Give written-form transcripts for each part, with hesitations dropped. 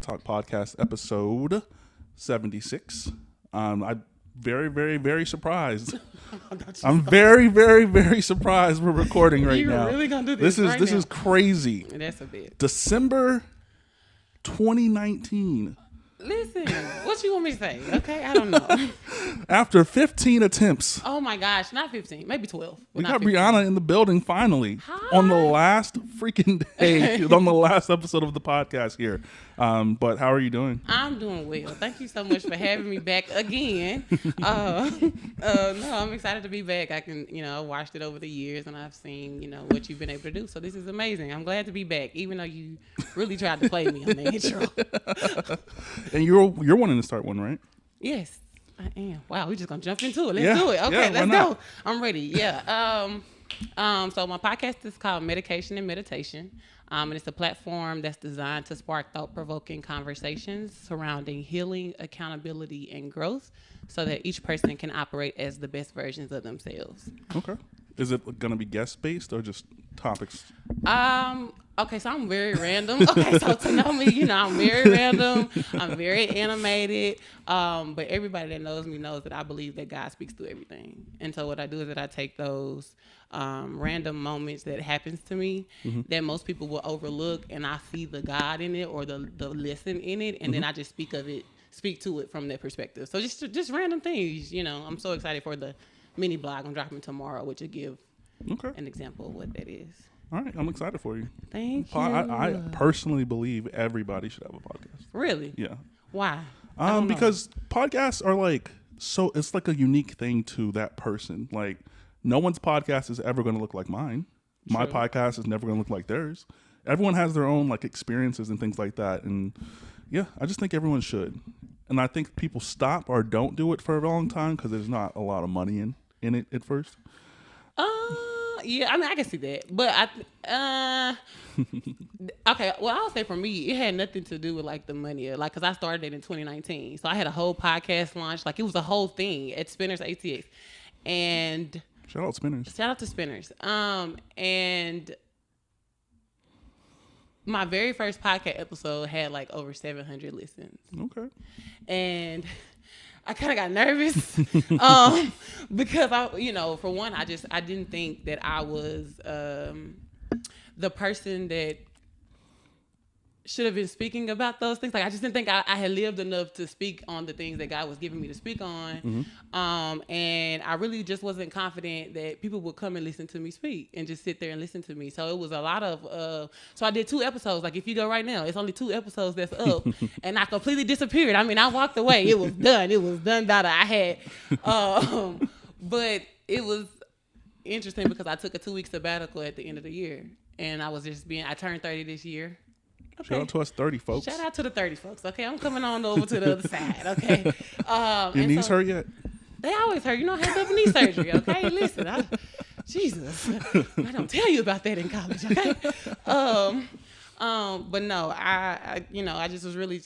Talk Podcast, episode 76. I'm very, very, very surprised. I'm very, very, very surprised we're recording right now. You're really gonna do this? This is crazy. That's a bit. December 2019. Listen, what you want me to say? Okay, I don't know. After 15 attempts. Oh my gosh, not 15, maybe 12. We got 15. Briana in the building finally. Hi. On the last freaking day, on the last episode of the podcast here. But how are you doing? I'm doing well. Thank you so much for having me back again. No, I'm excited to be back. I can, I watched it over the years and I've seen, what you've been able to do. So this is amazing. I'm glad to be back, even though you really tried to play me on the intro. And you're wanting to start one, right? Yes, I am. Wow, we're just gonna jump into it. Let's do it. Okay, let's go. I'm ready. Yeah. So my podcast is called Medication and Meditation. And it's a platform that's designed to spark thought-provoking conversations surrounding healing, accountability, and growth so that each person can operate as the best versions of themselves. Okay. Is it going to be guest-based or just topics? Okay, so I'm very random. Okay, so to know me, I'm very random. I'm very animated. But everybody that knows me knows that I believe that God speaks through everything. And so what I do is that I take those random moments that happens to me that most people will overlook, and I see the God in it or the lesson in it, and then I just speak to it from that perspective. So just random things, I'm so excited for the mini blog I'm dropping tomorrow, which will give an example of what that is. All right, I'm excited for you. Thank you. I personally believe everybody should have a podcast. Really? Yeah. Why? Because podcasts are it's like a unique thing to that person. Like, no one's podcast is ever going to look like mine. True. My podcast is never going to look like theirs. Everyone has their own experiences and things like that. And yeah, I just think everyone should. And I think people stop or don't do it for a long time because there's not a lot of money in it at first. Yeah, I mean, I can see that, but okay. Well, I'll say for me, it had nothing to do with the money, because I started it in 2019, so I had a whole podcast launch, it was a whole thing at Spinners ATX, and shout out Spinners. Shout out to Spinners. And my very first podcast episode had over 700 listens. Okay, and I kind of got nervous because for one, I didn't think that I was the person that should have been speaking about those things. I just didn't think I had lived enough to speak on the things that God was giving me to speak on. And I really just wasn't confident that people would come and listen to me speak and just sit there and listen to me. So it was a lot of, so I did 2 episodes. If you go right now, it's only 2 episodes that's up and I completely disappeared. I mean, I walked away. It was done. It was done. I had, but it was interesting because I took a 2-week sabbatical at the end of the year and I turned 30 this year. Okay. Shout out to us 30 folks. Shout out to the 30 folks. Okay, I'm coming on over to the other side. Okay. Your knees hurt yet? They always hurt. I had double knee surgery. Okay, listen. Jesus, I don't tell you about that in college. Okay. But no, I just was really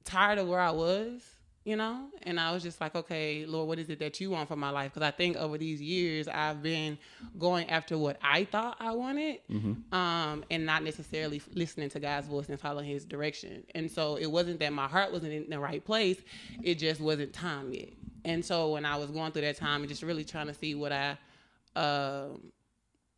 tired of where I was. And I was just okay, Lord, what is it that you want from my life? Because I think over these years, I've been going after what I thought I wanted, and not necessarily listening to God's voice and following his direction. And so it wasn't that my heart wasn't in the right place. It just wasn't time yet. And so when I was going through that time and just really trying to see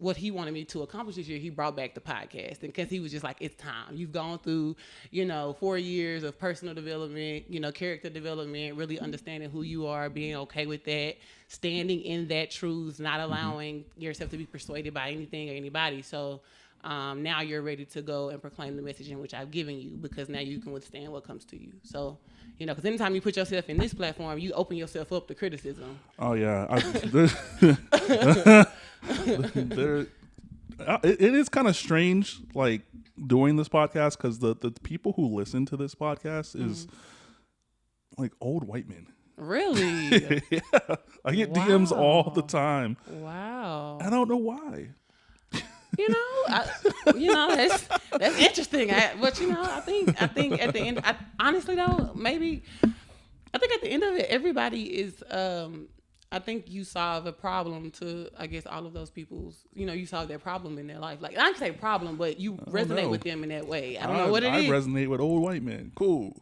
what he wanted me to accomplish this year, he brought back the podcast. And because he was just it's time. You've gone through, 4 years of personal development, character development, really understanding who you are, being okay with that, standing in that truth, not allowing yourself to be persuaded by anything or anybody. So now you're ready to go and proclaim the message in which I've given you, because now you can withstand what comes to you. So, because anytime you put yourself in this platform, you open yourself up to criticism. Oh, yeah. It is kind of strange, doing this podcast, because the people who listen to this podcast is old white men. Really? Yeah. I get DMs all the time. Wow. I don't know why. That's interesting. But I think at the end, honestly though, maybe I think at the end of it, everybody is I think you solve a problem to, I guess, all of those people's, you solve their problem in their life. Like, I can say problem, but you resonate with them in that way. I don't know what it is. I resonate with old white men. Cool.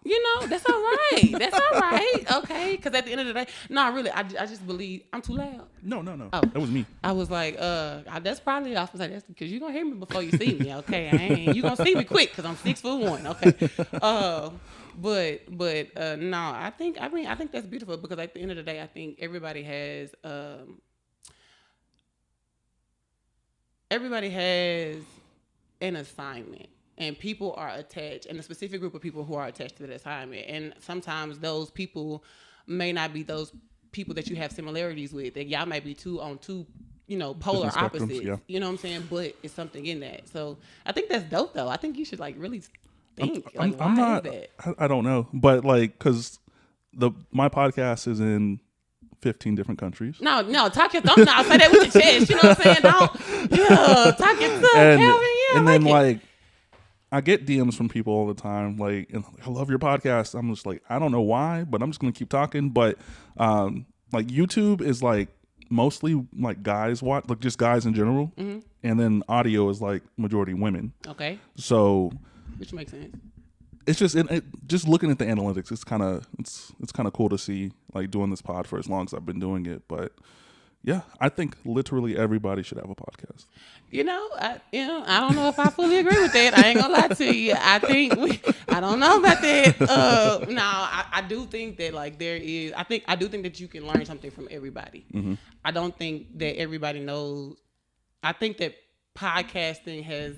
That's all right. That's all right. Okay. Because at the end of the day, no, really, I just believe, I'm too loud. No. Oh, that was me. I was like, that's probably, I was like, that's because you're going to hear me before you see me. Okay. You're going to see me quick because I'm 6'1". Okay. But no, I think that's beautiful because at the end of the day, I think everybody has an assignment, and people are attached, and a specific group of people who are attached to that assignment. And sometimes those people may not be those people that you have similarities with. That y'all might be two polar opposites. Yeah. You know what I'm saying? But it's something in that. So I think that's dope, though. I think you should really think. I'm not. Is that? I don't know, but because my podcast is in 15 different countries. No, talk your thumbnail. Say that with your chest. You know what I'm saying? Don't. Talk your tongue, Calvin. Yeah, and then I get DMs from people all the time. I love your podcast. I'm just I don't know why, but I'm just gonna keep talking. But YouTube is mostly guys watch, just guys in general, mm-hmm. and then audio is majority women. Okay. So. Which makes sense. It's just just looking at the analytics. It's kind of cool to see doing this pod for as long as I've been doing it. But yeah, I think literally everybody should have a podcast. I don't know if I fully agree with that. I ain't gonna lie to you. I don't know about that. No, I do think that there is. I do think that you can learn something from everybody. Mm-hmm. I don't think that everybody knows. I think that podcasting has.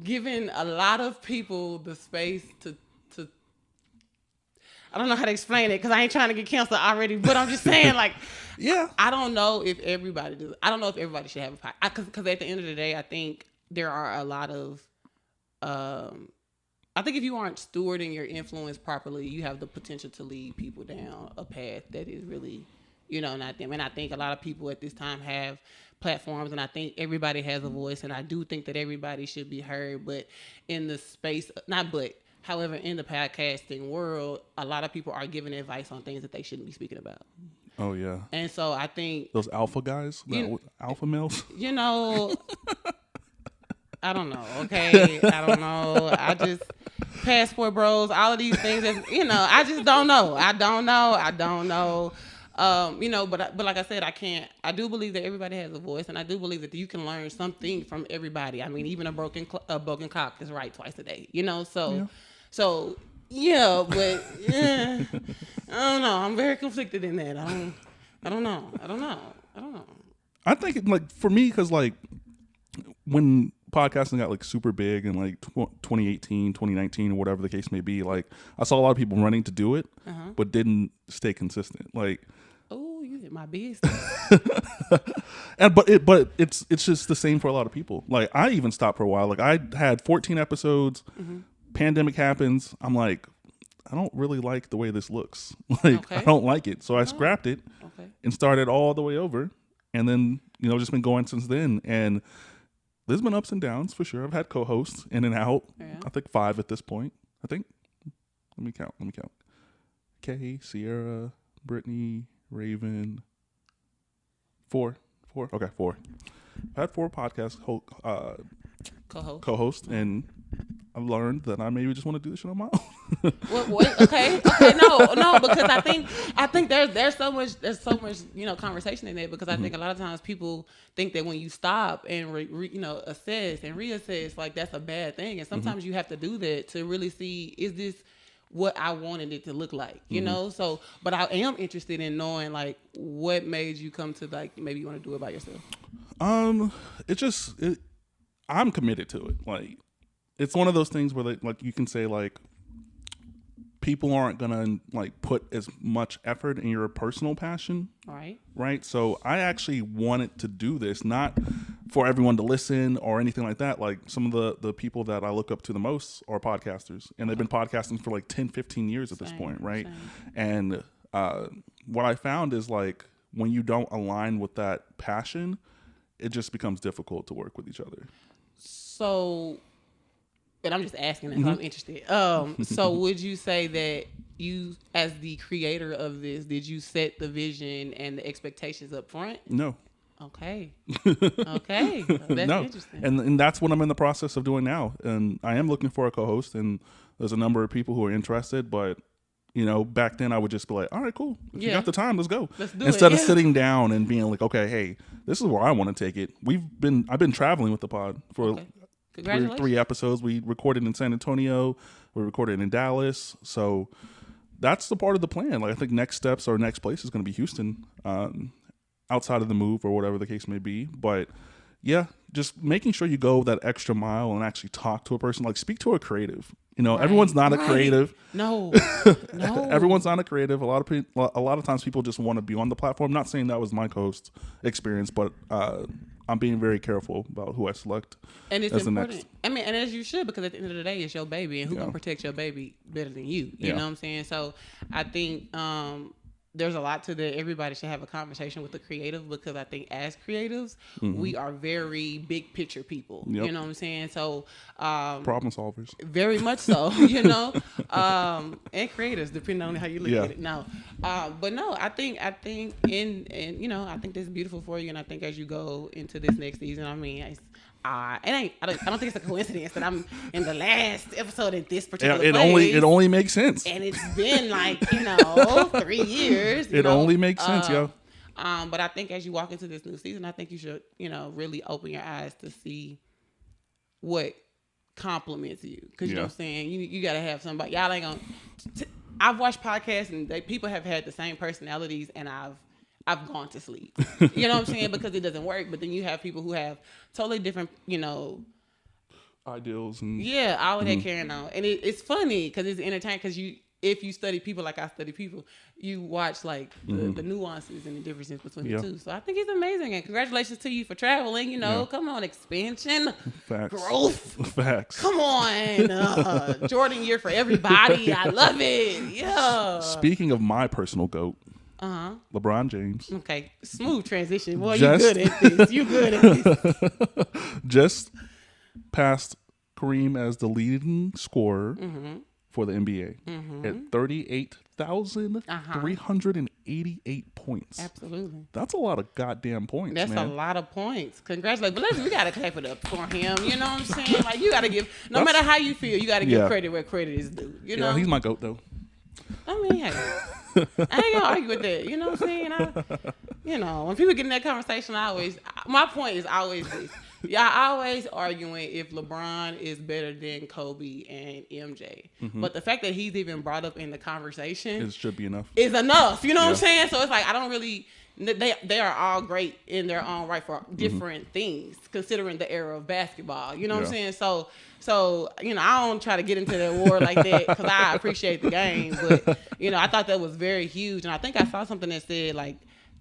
Given a lot of people the space to I don't know how to explain it because I ain't trying to get canceled already, but I'm just saying yeah. I don't know if everybody does. I don't know if everybody should have a podcast because at the end of the day, I think there are a lot of I think if you aren't stewarding your influence properly, you have the potential to lead people down a path that is really, not them. And I think a lot of people at this time have platforms, and I think everybody has a voice, and I do think that everybody should be heard. But in the space, however, in the podcasting world, a lot of people are giving advice on things that they shouldn't be speaking about. Oh yeah. And so I think those alpha guys, alpha males. I don't know. Okay, I don't know. I just passport bros, all of these things. I just don't know. I don't know. But like I said, I do believe that everybody has a voice, and I do believe that you can learn something from everybody. I mean, even a broken cock is right twice a day, So but I don't know. I'm very conflicted in that. I don't know. I think for me, because when podcasting got super big in 2018, 2019, or whatever the case may be, I saw a lot of people running to do it, but didn't stay consistent. Oh, you hit my business. but it's just the same for a lot of people. I even stopped for a while. I had 14 episodes. Mm-hmm. Pandemic happens. I'm I don't really like the way this looks. Okay. I don't like it. So I scrapped it and started all the way over. And then, just been going since then. And there's been ups and downs for sure. I've had co-hosts in and out. Yeah. I think 5 at this point. I think. Let me count. Kay, Sierra, Brittany, Raven. 4. Okay, 4. I've had 4 podcast co-hosts, and I've learned that I maybe just want to do this shit on my own. What? Okay, no, because I think there's so much conversation in there, because I think a lot of times people think that when you stop and assess and reassess, that's a bad thing, and sometimes you have to do that to really see, is this what I wanted it to look like, So, but I am interested in knowing what made you come to maybe you want to do it by yourself. I'm committed to it. It's one of those things where you can say people aren't gonna put as much effort in your personal passion. Right. So I actually wanted to do this, not for everyone to listen or anything like that. Some of the people that I look up to the most are podcasters, and they've been podcasting for 10, 15 years at this point. Right. And what I found is when you don't align with that passion, it just becomes difficult to work with each other. So, but I'm just asking that, I'm interested. So would you say that you as the creator of this, did you set the vision and the expectations up front? No. Okay. Okay. That's interesting. And that's what I'm in the process of doing now. And I am looking for a co-host, and there's a number of people who are interested, but back then I would just be like, all right, cool. If you got the time, let's go. Let's do Instead it. of sitting down and being like, okay, hey, this is where I want to take it. I've been traveling with the pod for three episodes. We recorded in San Antonio. We recorded in Dallas. So that's the part of the plan. Like, I think next steps or next place is going to be Houston, outside of the move or whatever the case may be. But yeah, just making sure you go that extra mile and actually talk to a person, like speak to a creative. Everyone's not a creative. No. Everyone's not a creative. A lot of times people just want to be on the platform. Not saying that was my co-host experience, but I'm being very careful about who I select. And it's important. And as you should, because at the end of the day, it's your baby, and who can protect your baby better than you? You know what I'm saying? So I think there's a lot to that. Everybody should have a conversation with the creative, because I think as creatives, we are very big picture people. Yep. You know what I'm saying? So problem solvers. Very much so, and creators, depending on how you look at it. No, but no, I think I think this is beautiful for you, and I think as you go into this next season, I don't think it's a coincidence that I'm in the last episode in this particular place. It only makes sense. And it's been 3 years. It only makes sense, yo. But I think as you walk into this new season, I think you should, really open your eyes to see what compliments you. Because you know what I'm saying? You got to have somebody. Y'all ain't going to... I've watched podcasts and people have had the same personalities, and I've gone to sleep. You know what I'm saying? Because it doesn't work. But then you have people who have totally different, ideals and all of that carrying on. And it's funny because it's entertaining, because if you study people like I study people, you watch the nuances and the differences between the two. So I think it's amazing, and congratulations to you for traveling. Come on, expansion, Facts. Growth, facts. Come on, Jordan year for everybody. I love it. Yeah. Speaking of my personal GOAT. LeBron James. Okay, smooth transition. Boy, you good at this. You good at this. Just passed Kareem as the leading scorer for the NBA at 38,388 points. Absolutely. That's a lot of goddamn points, That's man. a lot of points. Congratulations. But we got to clap it up for him. You know what I'm saying? Like, you got to give, no matter how you feel, you got to give credit where credit is due. You know? He's my GOAT, though. Hey. I ain't gonna argue with that. You know what I'm saying? When people get in that conversation, my point is always this. Y'all always arguing if LeBron is better than Kobe and MJ. But the fact that he's even brought up in the conversation, it should be enough. Is enough. You know what I'm saying? So it's like, I don't really, they are all great in their own right for different things, considering the era of basketball. You know what I'm saying? So I don't try to get into that war like that, because I appreciate the game. But, I thought that was very huge. And I think I saw something that said,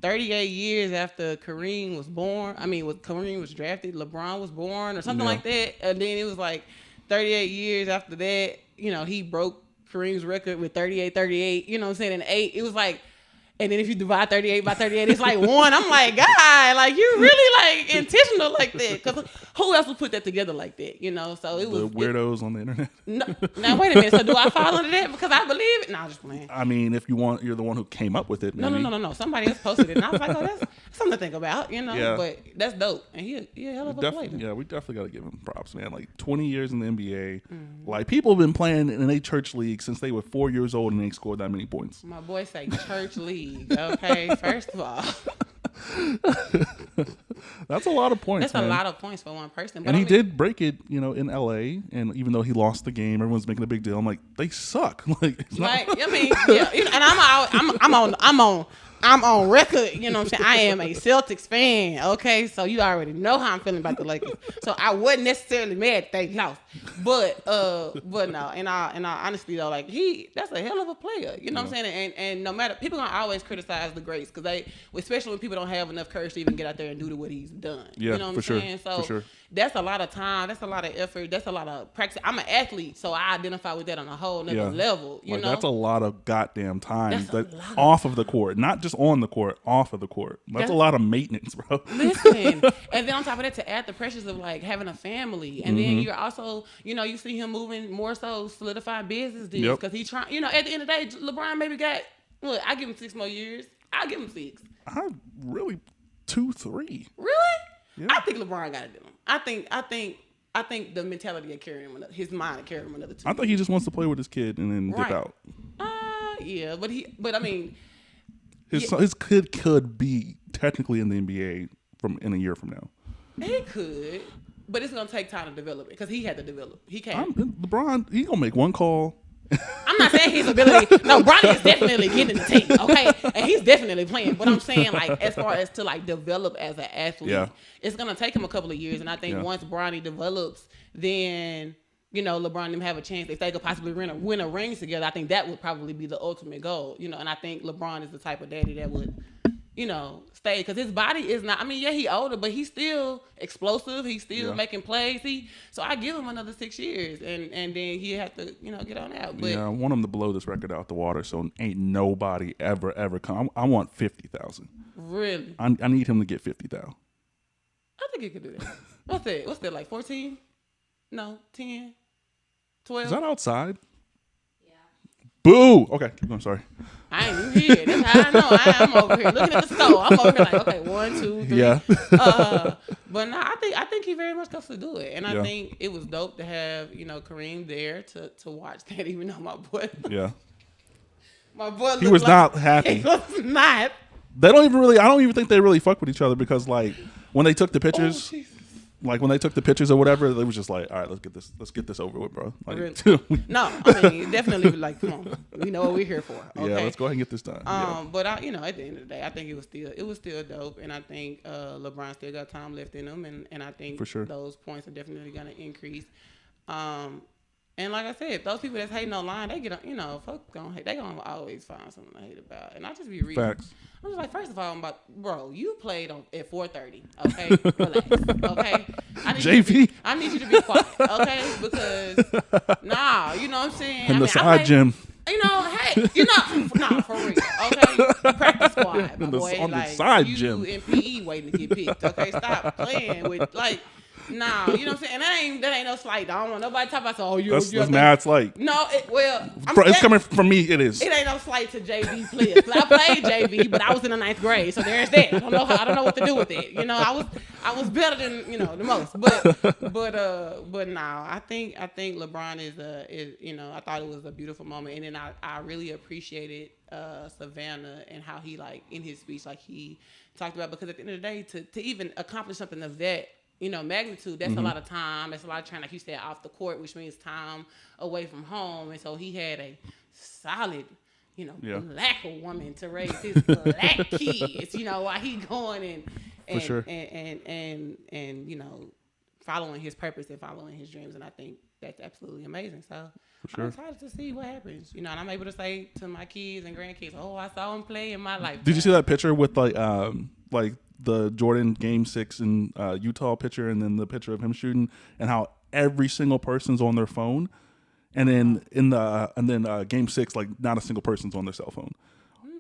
38 years after Kareem was born, Kareem was drafted, LeBron was born or something like that. And then it was 38 years after that, he broke Kareem's record with 38, you know what I'm saying, in 8. It was and then if you divide 38 by 38, it's 1. I'm like, God, you really intentional like that. Because who else would put that together like that? So it was the weirdos on the internet. No, now wait a minute. So do I fall under that because I believe it? No, I'm just playing. If you want, you're the one who came up with it. Maybe. No. Somebody else posted it, and I was like, oh, that's something to think about, Yeah. But that's dope, and he a hell of a player. Yeah, we definitely got to give him props, man. 20 years in the NBA. People have been playing in a church league since they were 4 years old, and they scored that many points. My boy say church league. Okay, first of all. That's a lot of points. That's a lot of points for one person. But and he did break it, in LA. And even though he lost the game, everyone's making a big deal. I'm like, they suck. It's not. And I'm on record, you know what I'm saying? I am a Celtics fan, okay? So you already know how I'm feeling about the Lakers. So I wasn't necessarily mad they lost. But no, and I honestly though, that's a hell of a player, you know what I'm saying? And no matter, people gonna always criticize the greats, because especially when people don't have enough courage to even get out there and do what he's done. Yeah, you know what I'm saying? So that's a lot of time. That's a lot of effort. That's a lot of practice. I'm an athlete, so I identify with that on a whole nother level. You know, that's a lot of goddamn time off of the court, not just on the court, off of the court. That's a lot of maintenance, bro. Listen, and then on top of that, to add the pressures of like having a family, and then you're also, you know, you see him moving more so solidifying business deals because he trying. You know, at the end of the day, LeBron maybe got. Look, I give him 6 more years. I'll give him 6. I really 2, 3. Really? Yeah. I think LeBron got to do him. I think the mentality of carrying him, his mind of carrying him another 2 I think he just wants to play with his kid and then dip out. Yeah, but I mean, his kid could be technically in the NBA in a year from now. He could, but it's gonna take time to develop it because he had to develop. He can't. LeBron, he gonna make one call. I'm not saying his ability. No, Bronny is definitely getting the team, okay, and he's definitely playing. But I'm saying, like, as far as to like develop as an athlete, it's gonna take him a couple of years. And I think once Bronny develops, then you know LeBron and them have a chance if they could possibly win a ring together. I think that would probably be the ultimate goal, you know. And I think LeBron is the type of daddy that would, you know, stay because his body is not. I mean, yeah, he older, but he's still explosive. He's still making plays. So I give him another 6 years, and then he have to, you know, get on out. But I want him to blow this record out the water, so ain't nobody ever come. I want 50,000. Really, I need him to get 50,000. I think he could do that. What's that? Like 14? No, 10, 12. Is that outside? Boo! Okay, keep going. Sorry. I ain't even here. That's how I know. I'm over here looking at the store. I'm over here like, okay, 1, 2, 3. Yeah. But no, I think he very much goes to do it, and I think it was dope to have, you know, Kareem there to watch that. Even though my boy, my boy, he was not happy. He was not. They don't even really. I don't even think they really fuck with each other because like when they took the pictures. Like when they took the pictures or whatever, they was just like, "All right, let's get this over with, bro." Like, really? No, I mean definitely like, come on, we know what we're here for. Okay? Yeah, let's go ahead and get this done. But you know, at the end of the day, I think it was still dope, and I think LeBron still got time left in him, and I think for sure those points are definitely gonna increase. And like I said, those people that's hating online, they get on, you know, folks gonna hate. They gonna always find something to hate about. And I just be reading. Facts. I'm just like, first of all, bro, you played at 4:30. Okay, relax. Okay, I need you to be quiet. Okay, because you know what I'm saying. In the side gym. You know, hey, you know, nah, for real. Okay, practice squad, my boy. On like the side you gym. in PE waiting to get picked. Okay, stop playing with like. Nah, you know what I'm saying? And that ain't no slight. I don't want nobody talking about that's mad slight. No, it's coming from me. It is. It ain't no slight to JV players. I played JV, but I was in the 9th grade, so there's that. I don't know what to do with it. You know, I was better than, you know, the most. But nah, I think LeBron is you know, I thought it was a beautiful moment, and then I really appreciated Savannah and how he, like, in his speech, like he talked about, because at the end of the day, to even accomplish something of that, you know, magnitude, that's a lot of time. That's a lot of time, like you said, off the court, which means time away from home. And so he had a solid, you know, black woman to raise his black kids, you know, while he going and for sure. and you know, following his purpose and following his dreams. And I think that's absolutely amazing. So I'm excited to see what happens, you know, and I'm able to say to my kids and grandkids, oh, I saw him play in my life. Did you see that picture with like the Jordan Game 6 in Utah picture, and then the picture of him shooting, and how every single person's on their phone, and then Game 6, like not a single person's on their cell phone,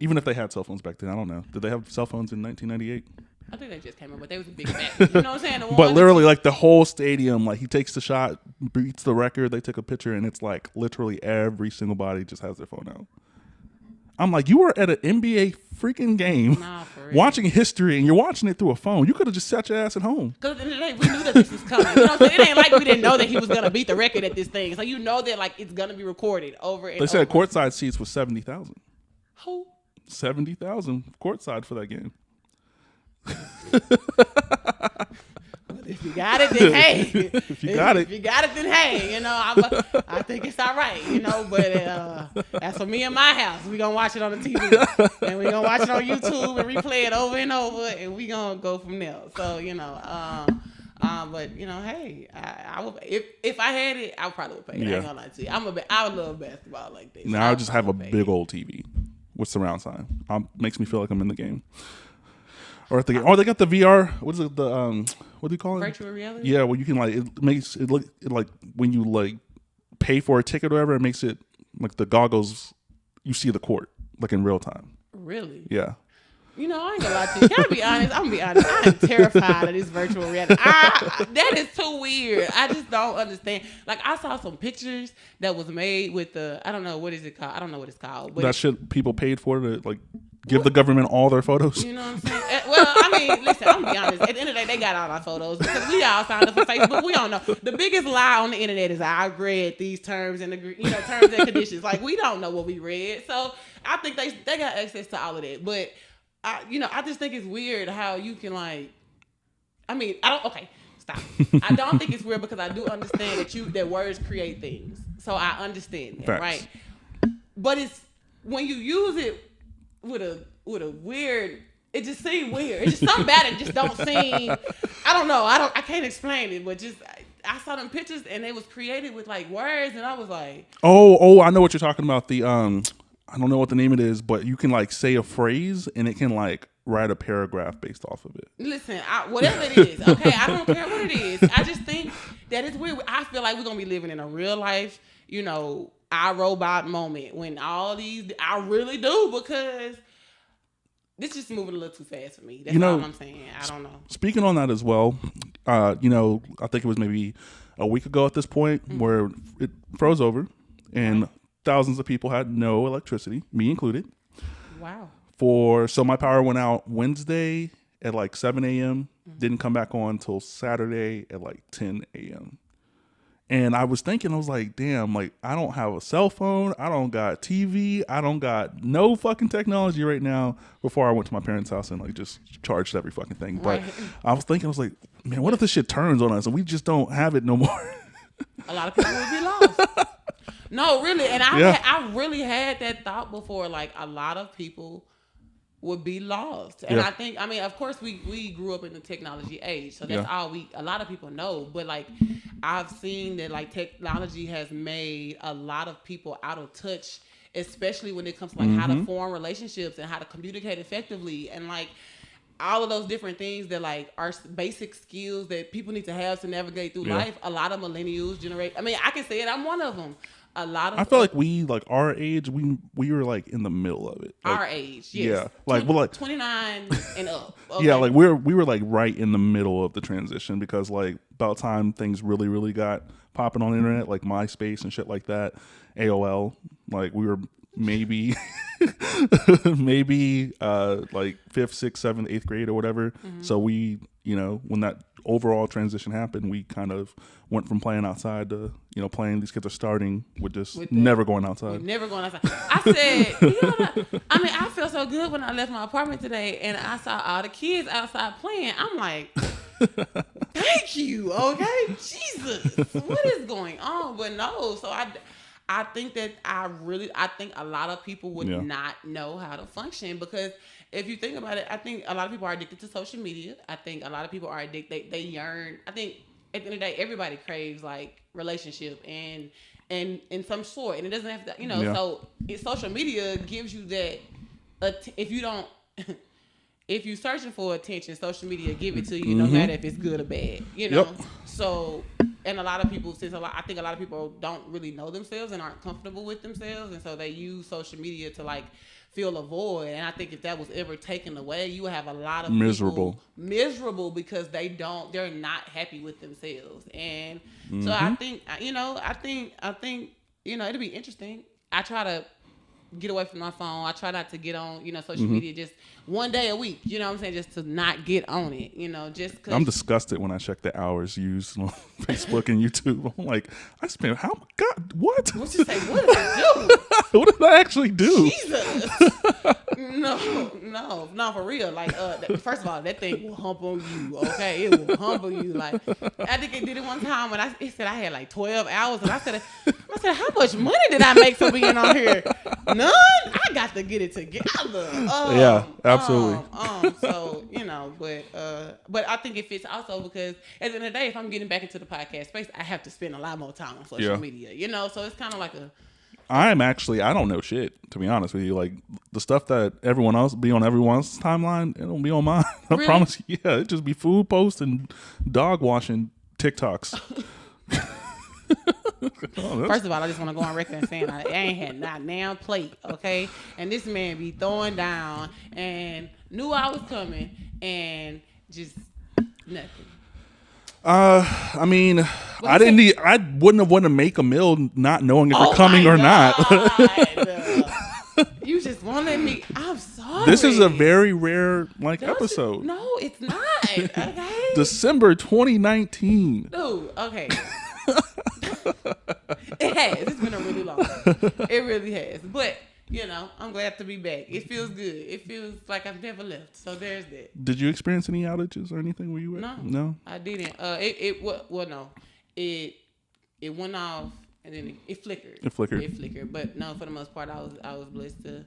even if they had cell phones back then. I don't know. Did they have cell phones in 1998? I think they just came up, but they was a big fat. You know what I'm saying? But literally, like the whole stadium, like he takes the shot, beats the record. They took a picture, and it's like literally every single body just has their phone out. I'm like, you were at an NBA freaking game watching history, and you're watching it through a phone. You could have just sat your ass at home. Because at the end of the day, we knew that this was coming. You know what I'm saying? It ain't like we didn't know that he was going to beat the record at this thing. So you know that, like, it's going to be recorded over and over. They said courtside seats was 70,000. Who? 70,000 courtside for that game. If you got it, then hey. If you got it, then hey. You know, I think it's all right. You know, but as for me and my house, we gonna watch it on the TV, and we gonna watch it on YouTube and replay it over and over, and we gonna go from there. So you know, but you know, hey, I would, if I had it, I probably would pay it. I ain't gonna lie to you. I would love basketball like this. Now I just have a big old TV with surround sound. Makes me feel like I'm in the game. Or if they they got the VR. What is it? The what do you call it? Virtual reality. Yeah, well, you can like it makes it look like when you like pay for a ticket or whatever, it makes it like the goggles. You see the court like in real time. Really? Yeah. You know, I ain't gonna lie to you. Can I be honest? I'm gonna be honest. I am terrified of this virtual reality. That is too weird. I just don't understand. Like, I saw some pictures that was made with the, I don't know, what is it called? I don't know what it's called. But that shit people paid for to like give the government all their photos. You know what I'm saying? Well, I mean, listen, I'm gonna be honest. At the end of the day, they got all our photos because we all signed up for Facebook. We don't know. The biggest lie on the internet is I read these terms and terms and conditions. Like, we don't know what we read. So I think they got access to all of that. But I just think it's weird how you can stop. I don't think it's weird because I do understand that words create things. So I understand that, right? But it's when you use it with a weird, it just seems weird. It's just something about it just don't seem, I don't know. I can't explain it, but just I saw them pictures and they was created with like words and I was like, oh, I know what you're talking about. The I don't know what the name it is, but you can like say a phrase and it can like write a paragraph based off of it. Listen, whatever it is, okay, I don't care what it is. I just think that it's weird. I feel like we're gonna be living in a real life, iRobot moment when all these, I really do, because this just moving a little too fast for me. That's all I'm saying. I don't know. Speaking on that as well, I think it was maybe a week ago at this point where it froze over and thousands of people had no electricity, me included. Wow. So my power went out Wednesday at like 7 a.m. Didn't come back on until Saturday at like 10 a.m. And I was thinking, I was like, damn, like I don't have a cell phone. I don't got TV. I don't got no fucking technology right now before I went to my parents' house and like just charged every fucking thing. Right. But I was thinking, I was like, man, what if this shit turns on us and we just don't have it no more? A lot of people would be lost. No, really. And I really had that thought before. Like a lot of people would be lost. And I think, of course we grew up in the technology age. So that's all a lot of people know. But like I've seen that like technology has made a lot of people out of touch, especially when it comes to like how to form relationships and how to communicate effectively. And like all of those different things that like are basic skills that people need to have to navigate through life. A lot of millennials I can say it, I'm one of them. I feel like we like our age, we were like in the middle of it. Like, our age, yes. Yeah, like we're like 29 and up. Okay. Yeah, like we were like right in the middle of the transition because like about time things really really got popping on the internet, like MySpace and shit like that, AOL. Like we were maybe like 5th, 6th, 7th, 8th grade or whatever. So we, when that overall transition happened, we kind of went from playing outside to, playing. These kids are starting with never going outside. Never going outside. I said, I felt so good when I left my apartment today and I saw all the kids outside playing. I'm like, thank you, okay? Jesus, what is going on? But no, so I think that I think a lot of people would not know how to function because if you think about it, I think a lot of people are addicted to social media. I think a lot of people are addicted. They yearn. I think at the end of the day, everybody craves like relationship and in some sort, and it doesn't have to, So social media gives you that. If you're searching for attention, social media give it to you, no matter if it's good or bad. So. And a lot of people, I think a lot of people don't really know themselves and aren't comfortable with themselves, and so they use social media to like fill a void. And I think if that was ever taken away, you would have a lot of people miserable because they're not happy with themselves. And so I think it'll be interesting. I try to get away from my phone. I try not to get on, social media just one day a week. You know what I'm saying? Just to not get on it. Just cause I'm disgusted when I check the hours used on Facebook and YouTube. I'm like, I spent what? What you say? What did I do? What did I actually do? Jesus. No, for real. Like, first of all, that thing will hump on you. Okay, it will humble you. Like, I think it did it one time when it said I had like 12 hours, and I said, how much money did I make for being on here? None. I got to get it together. Yeah, absolutely. So but I think it fits also because at the end of the day, if I'm getting back into the podcast space, I have to spend a lot more time on social media. So it's kind of like I don't know shit, to be honest with you. Like, the stuff that everyone else be on everyone's timeline, it don't be on mine. I Really? promise you. Yeah, it just be food posts and dog washing TikToks. First of all, I just want to go on record and saying I ain't had not now plate, okay? And this man be throwing down and knew I was coming and just nothing. I mean, I wouldn't have wanted to make a meal not knowing if you're coming or not. You just won't let me. I'm sorry. This is a very rare episode. No, it's not. Okay. December 2019. Dude, okay. It has. It's been a really long time. It really has. But, I'm glad to be back. It feels good. It feels like I've never left. So there's that. Did you experience any outages or anything where you were? No. I didn't. No. It went off and then it flickered. It flickered. But no, for the most part, I was blessed to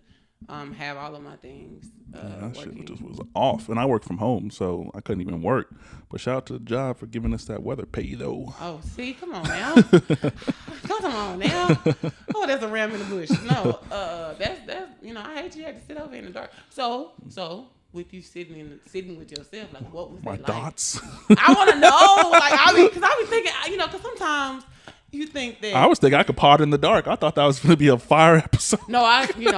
have all of my things that working. shit just was off. And I work from home, so I couldn't even work. But shout out to the job for giving us that weather pay, though. Oh, see? Come on now. Come on now. Oh, that's a ram in the bush. No, that's I hate you had to sit over in the dark. So with you sitting with yourself, like, what was my that thoughts? Like? I want to know. Like, because I be thinking, because sometimes you think that. I was thinking I could pot in the dark. I thought that was going to be a fire episode. No, I think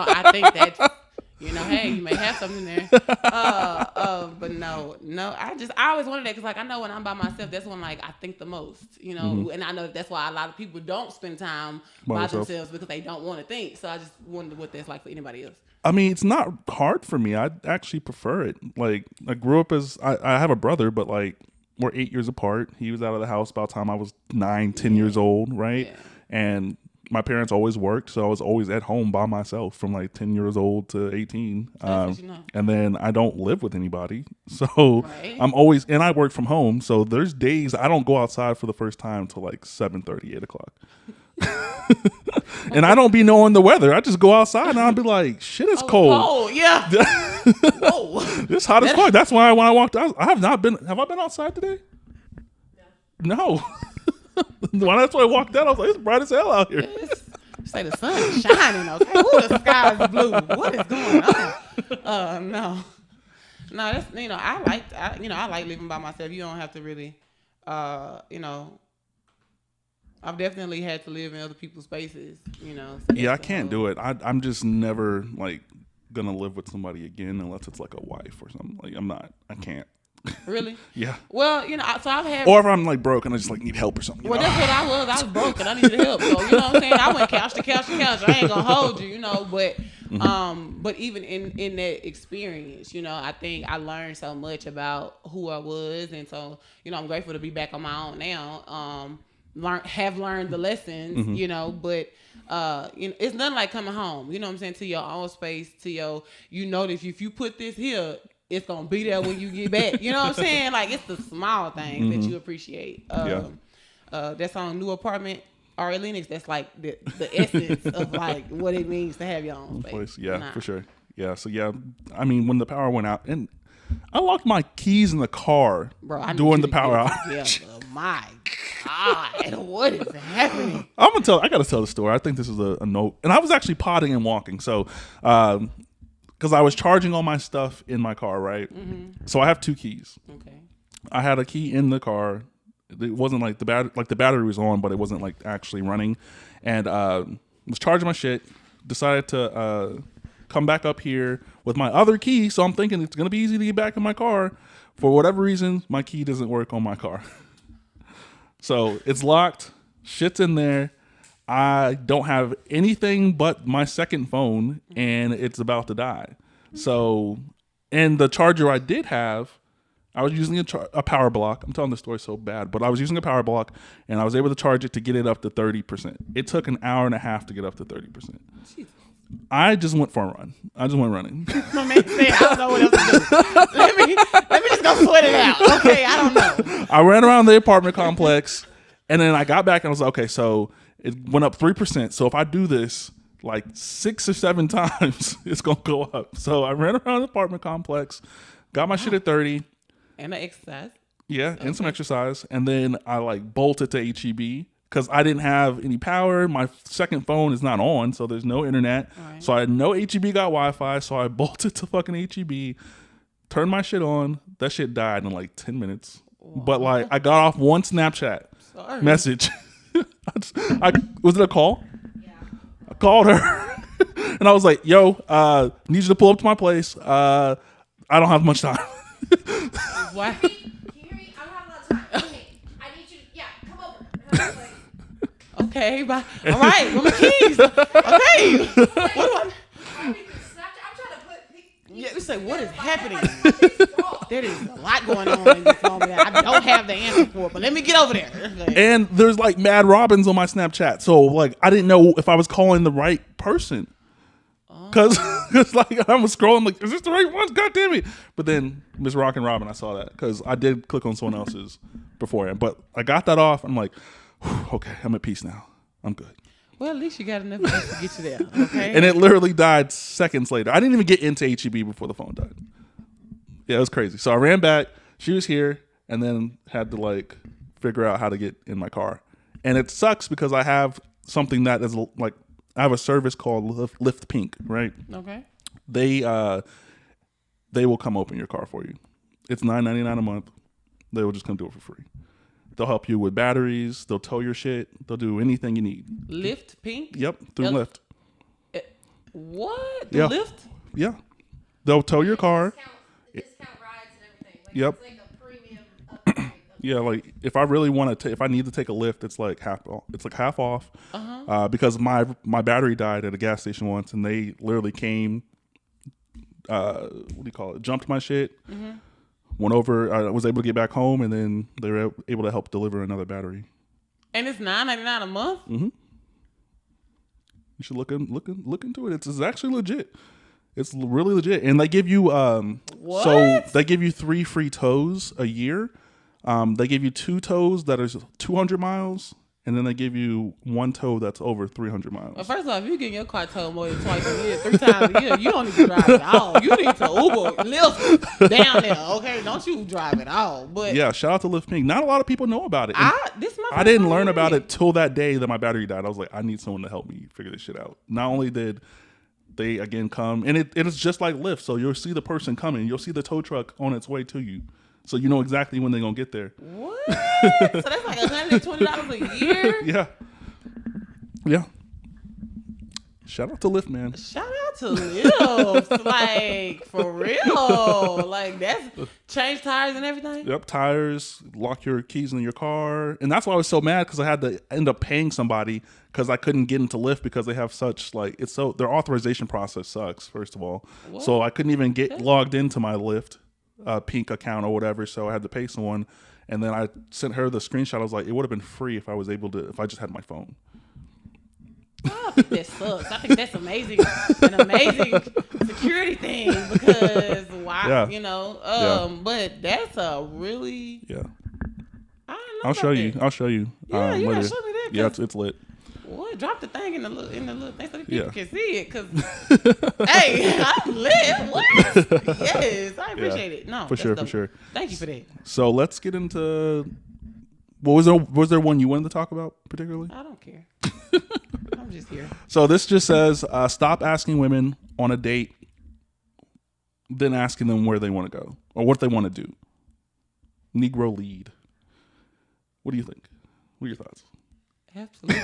that, hey, you may have something there. But no, I always wanted that because, I know when I'm by myself, that's when, I think the most, and I know that's why a lot of people don't spend time by themselves because they don't want to think. So I just wonder what that's like for anybody else. I mean, it's not hard for me. I actually prefer it. Like, I grew up as, I have a brother, but, we're 8 years apart. He was out of the house by the time I was 9, 10 years old, right? Yeah. And my parents always worked, so I was always at home by myself from 10 years old to 18. And then I don't live with anybody. So I'm always, and I work from home. So there's days I don't go outside for the first time till 7:30, 8 o'clock. And I don't be knowing the weather. I just go outside and I'll be like, shit, it's cold. Cold, yeah. Whoa. It's hot as fuck. That's why when I walked out, have I been outside today? No. That's why I walked out. I was like, it's bright as hell out here. Say the sun is shining, okay? Ooh, the sky is blue. What is going on? No, that's I like living by myself. You don't have to really, I've definitely had to live in other people's spaces, So yeah, I can't do it. I'm just never gonna live with somebody again unless it's a wife or something. I can't. Really? Yeah. Well, so I've had. Or if I'm broke and I just need help or something. Well, that's what I was. I was broke and I needed help. So you know what I'm saying? I went couch to couch to couch. I ain't gonna hold you, But but even in that experience, I think I learned so much about who I was, and so I'm grateful to be back on my own now. Have learned the lessons, but it's nothing like coming home. You know what I'm saying? To your own space, to your, that if you put this here, it's gonna be there when you get back. You know what I'm saying? It's the small things that you appreciate. That song "New Apartment," Ari Lennox. That's the essence of what it means to have your own space. Yeah, for sure. Yeah. So yeah, I mean, when the power went out, and I locked my keys in the car during the power outage. Oh my God, what is happening? I gotta tell the story. I think this is a note, and I was actually potting and walking. So, because I was charging all my stuff in my car, right? Mm-hmm. So I have 2 keys. Okay. I had a key in the car. It wasn't the battery was on, but it wasn't actually running. And was charging my shit. Decided to come back up here with my other key. So I'm thinking it's gonna be easy to get back in my car. For whatever reason, my key doesn't work on my car. So it's locked. Shit's in there. I don't have anything but my second phone, and it's about to die. So, and the charger I did have, I was using a power block. I'm telling the story so bad, but I was using a power block, and I was able to charge it to get it up to 30%. It took an hour and a half to get up to 30%. I just went for a run. I just went running. My man said, I don't know what else to do. Let me just go sweat it out. Okay, I don't know. I ran around the apartment complex, and then I got back, and I was like, okay, so it went up 3%. So if I do this 6 or 7 times, it's going to go up. So I ran around the apartment complex, got my shit at 30. And an exercise. Yeah, and some exercise. And then I bolted to HEB. because I didn't have any power. My second phone is not on, so there's no internet. Right. So I know HEB got Wi-Fi, so I bolted to fucking HEB, turned my shit on. That shit died in like 10 minutes. Wow. But like I got off one Snapchat message. Was it a call? Yeah. I called her and I was like, yo, need you to pull up to my place. I don't have much time. What? Can you hear me? I don't have a lot of time. Okay. I need you to, come over. And I was like, okay, bye. All right, with my keys. Okay. What do I? I'm trying to put. Yeah, you say, what is happening? There is a lot going on in this moment that I don't have the answer for, but let me get over there. And there's like Mad Robins on my Snapchat, so like I didn't know if I was calling the right person. Cause like I was scrolling, like, is this the right one? God damn it! But then Miss Rockin' Robin, I saw that because I did click on someone else's beforehand. But I got that off. I'm like, okay, I'm at peace now. I'm good. Well, at least you got enough to get you there. Okay. And it literally died seconds later. I didn't even get into HEB before the phone died. Yeah, it was crazy. So I ran back. She was here, and then had to like figure out how to get in my car. And it sucks because I have something that is like. I have a service called Lyft Pink, right? Okay. They will come open your car for you. It's $9.99 a month. They will just come do it for free. They'll help you with batteries. They'll tow your shit. They'll do anything you need. Lyft Pink? Yep, through Lyft. What? Yeah. Lyft? Yeah. They'll tow your car. Discount rides and everything. Like, yep. It's like a premium upgrade. Yeah, like if I really want to, if I need to take a Lyft, it's like half off. It's like half off, because my battery died at a gas station once, and they literally came. What do you call it? Jumped my shit. Went over. I was able to get back home, and then they were able to help deliver another battery. And it's $9.99 a month. Mm-hmm. You should look into it. It's actually legit. It's really legit, and they give you what? So they give you 3 free tows a year. They give you 2 tows that is 200 miles, and then they give you 1 tow that's over 300 miles. Well, first off, if you get your car towed more than twice a year, 3 times a year, you don't need to drive at all. You need to Uber, Lyft down there, okay? Don't you drive at all. But yeah, shout out to Lyft Pink. Not a lot of people know about it. I didn't learn about it till that day that my battery died. I was like, I need someone to help me figure this shit out. Not only did they again come, and it is just like Lyft, so you'll see the person coming, you'll see the tow truck on its way to you. So you know exactly when they're going to get there. What? So that's like $120 a year? Yeah. Yeah. Shout out to Lyft, man. Shout out to Lyft. Like, for real. Like, that's change tires and everything? Yep, tires, lock your keys in your car. And that's why I was so mad, because I had to end up paying somebody because I couldn't get into Lyft because they have such, like, their authorization process sucks, first of all. What? So I couldn't even get logged into my Lyft Pink account or whatever, so I had to pay someone, and then I sent her the screenshot. I was like, it would have been free if I just had my phone. I think that sucks. I think that's amazing, an amazing security thing, because but that's a really I'll show you. Yeah, you later. gotta show me that. Yeah, it's lit. Well, drop the thing in the little thing so that people can see it. Cause hey, I'm lit. What? Yes, I appreciate it. No, for sure. Thank you for that. So let's get into. Was there one you wanted to talk about particularly? I don't care. I'm just here. So this just says, stop asking women on a date, then asking them where they want to go or what they want to do. Negro lead. What do you think? What are your thoughts? Absolutely.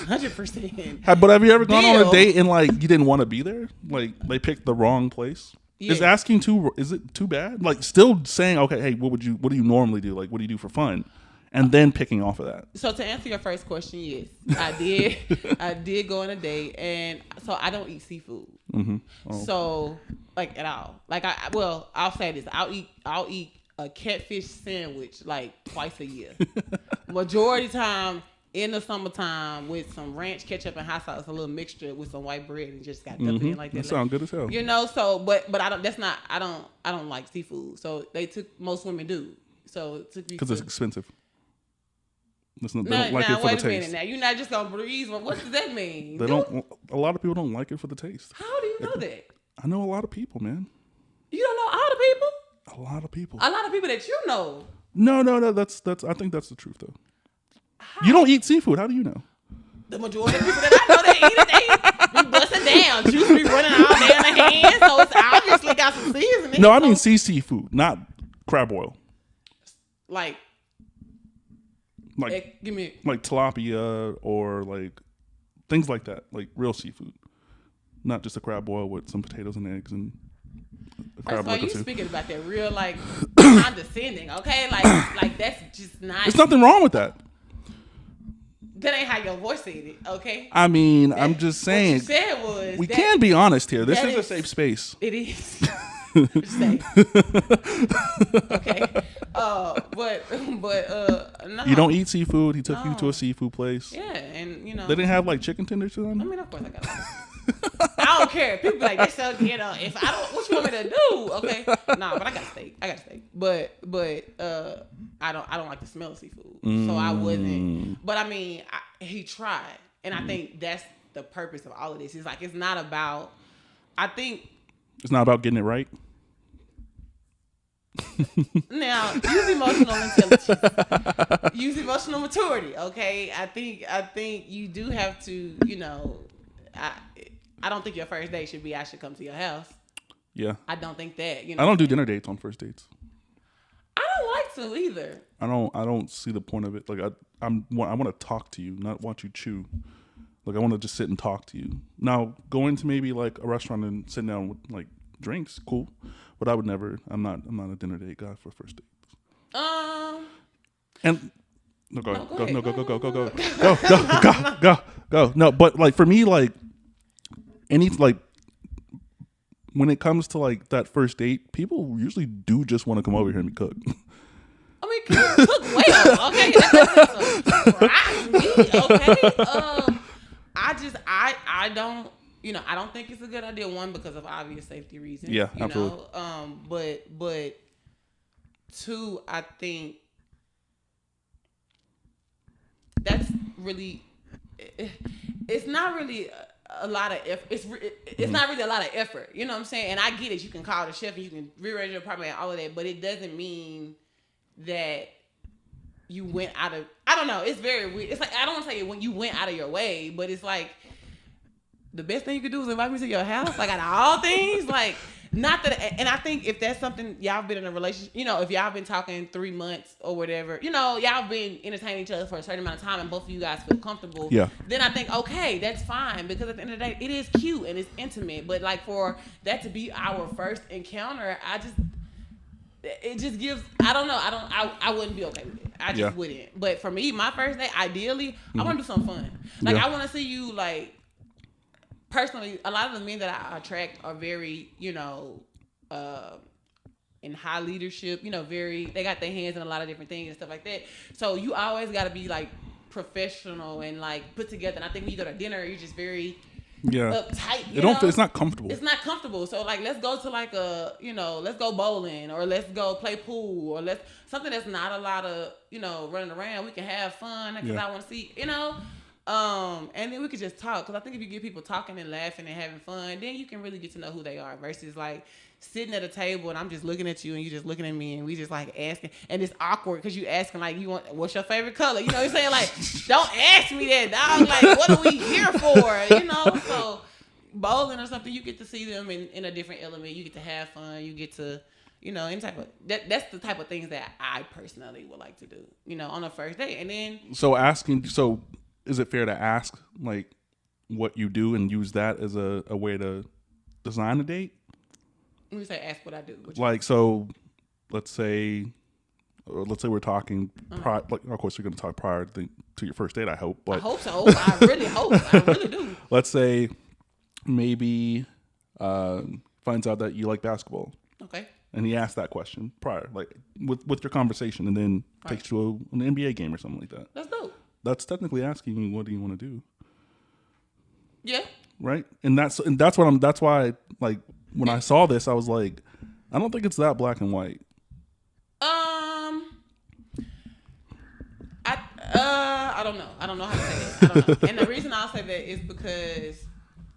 100%. But have you ever gone on a date and like you didn't want to be there? Like they picked the wrong place? Yeah. Is it too bad? Like still saying, okay, hey, what do you normally do? Like what do you do for fun? And then picking off of that. So to answer your first question, yes, I did. I did go on a date, and so I don't eat seafood. Mm-hmm. Oh. So like at all. Like I'll say this: I'll eat a catfish sandwich like twice a year. Majority time in the summertime with some ranch, ketchup, and hot sauce, a little mixture with some white bread, and just got dumped in like that. That sounds good as hell. You know, so but I don't. That's not. I don't like seafood. So most women do. So it took me because it's expensive. They don't like now, it for wait the a taste. minute. Now you're not just gonna breeze. What does that mean? A lot of people don't like it for the taste. How do you know that? I know a lot of people, man. You don't know all the people? A lot of people. A lot of people that you know. No. That's. I think that's the truth, though. You don't eat seafood. How do you know? The majority of people that I know that eat it, they be busting down. Juice be running all down the hand, so it's obviously got some seasoning. No, I mean seafood, not crab oil. Like give me like tilapia or like things like that, like real seafood, not just a crab boil with some potatoes and eggs and a crab boil. You speaking about that real like condescending, okay? Like that's just not. There's nothing wrong with that. That ain't how your voice said it, okay? I mean, I'm just saying. What you said was we can be honest here. This is a safe space. It is. Safe. Okay. No. You don't eat seafood. He took you to a seafood place. Yeah, and they didn't have like chicken tenders to them. I mean, of course I got it. I don't care. People be like they sell if I don't, what you want me to do? Okay, nah, but I got steak. But I don't like the smell of seafood, so I wasn't. But I mean, he tried, and I think that's the purpose of all of this. It's like it's not about. I think it's not about getting it right. Now, use emotional intelligence. Use emotional maturity, okay? I think you do have to, I don't think your first date should be I should come to your house. Yeah. I don't think that, I don't do dinner dates on first dates. I don't like to either. I don't see the point of it. Like I want to talk to you, not watch you chew. Like I want to just sit and talk to you. Now, going to maybe like a restaurant and sitting down with like drinks, cool. But I would never. I'm not a dinner date guy for first dates. And go. No, but like for me, like when it comes to like that first date, people usually do just want to come over here and be cooked. I mean, cook well, okay? That doesn't surprise me, okay? I don't. I don't think it's a good idea. One, because of obvious safety reasons. Yeah, absolutely. But two, I think that's really. It's not really a lot of effort. It's not really a lot of effort. You know what I'm saying? And I get it. You can call the chef and you can rearrange your apartment and all of that, but it doesn't mean that you went out of. I don't know. It's very weird. It's like I don't want to say when you went out of your way, but it's like. The best thing you could do is invite me to your house. Like, out of all things, like, not that. And I think if that's something y'all been in a relationship, if y'all been talking 3 months or whatever, y'all been entertaining each other for a certain amount of time and both of you guys feel comfortable. Yeah. Then I think, okay, that's fine. Because at the end of the day, it is cute and it's intimate. But, like, for that to be our first encounter, it just gives, I don't know. I wouldn't be okay with it. I just wouldn't. But for me, my first date, ideally, I want to do something fun. Like, I want to see you, like, personally, a lot of the men that I attract are very, in high leadership, they got their hands in a lot of different things and stuff like that. So you always got to be like professional and like put together. And I think when you go to dinner, you're just very uptight. It's not comfortable. It's not comfortable. So like, let's go to like let's go bowling or let's go play pool or something that's not a lot of, running around. We can have fun because I want to see, and then we could just talk. Because I think if you get people talking and laughing and having fun, then you can really get to know who they are. Versus like sitting at a table and I'm just looking at you and you just looking at me and we just like asking. And it's awkward because you asking like, what's your favorite color? You know what I'm saying? Like, don't ask me that, dog. Like, what are we here for? So bowling or something, you get to see them in a different element. You get to have fun. You get to, any type of, that's the type of things that I personally would like to do, on a first date. And then. So is it fair to ask like what you do and use that as a way to design a date? When you say ask what I do, like so, let's say we're talking. Like, of course, you're going to talk prior to your first date. I hope. But I hope so. I really hope. I really do. Let's say maybe finds out that you like basketball. Okay. And he asked that question prior, like with your conversation, and then takes you to an NBA game or something like that. That's dope. That's technically asking you, what do you want to do? Yeah. Right. And that's why like when I saw this, I was like, I don't think it's that black and white. I don't know. I don't know how to say it. I don't know. And the reason I'll say that is because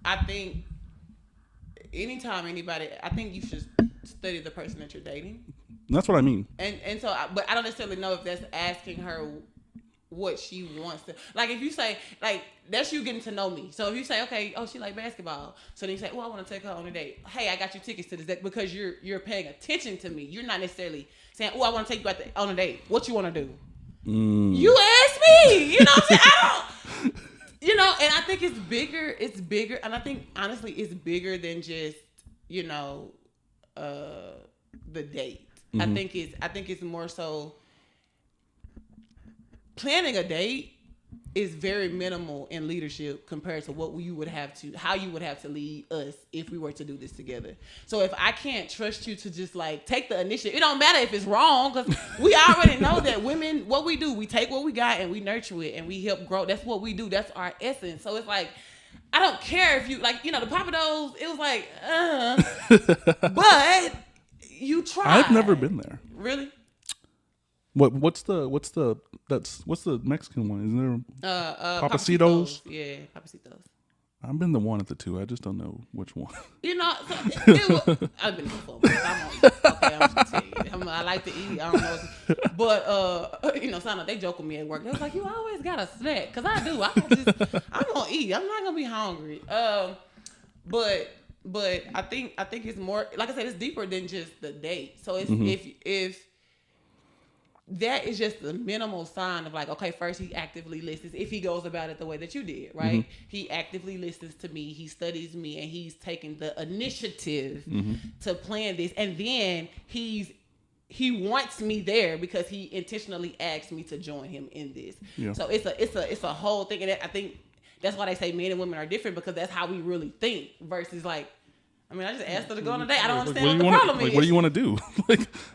I think anytime I think you should study the person that you're dating. That's what I mean. And so, but I don't necessarily know if that's asking her what she wants to. Like if you say, like, that's you getting to know me. So if you say, okay, oh, she like basketball. So then you say, oh, I want to take her on a date. Hey, I got you tickets to this, because you're paying attention to me. You're not necessarily saying, oh, I want to take you on a date. What you want to do? You ask me. You know what I'm saying? I don't. You know, and I think it's bigger. It's bigger, and I think honestly, it's bigger than just the date. I think it's more so. Planning a date is very minimal in leadership compared to how you would have to lead us if we were to do this together. So if I can't trust you to just like take the initiative, it don't matter if it's wrong, because we already know that women, what we do, we take what we got and we nurture it and we help grow. That's what we do. That's our essence. So it's like, I don't care if you like, the Papados, it was like, but you tried. I've never been there. Really? What's the Mexican one? Isn't there Papacitos? Yeah, Papacitos. I've been the one at the two. I just don't know which one. I've been before. I'm just gonna tell you. I like to eat. I don't know, but Sana, they joke with me at work. They was like, "You always got a snack," because I do. I'm gonna eat. I'm not gonna be hungry. But I think it's more, like I said, it's deeper than just the date. So if that is just the minimal sign of like, okay, first he actively listens. If he goes about it the way that you did, right? He actively listens to me. He studies me, and he's taking the initiative to plan this. And then he wants me there because he intentionally asked me to join him in this. Yeah. So it's a whole thing, and I think that's why they say men and women are different, because that's how we really think versus like. I mean, I just asked her to go on a date. I don't understand what the problem is. What do you want to do?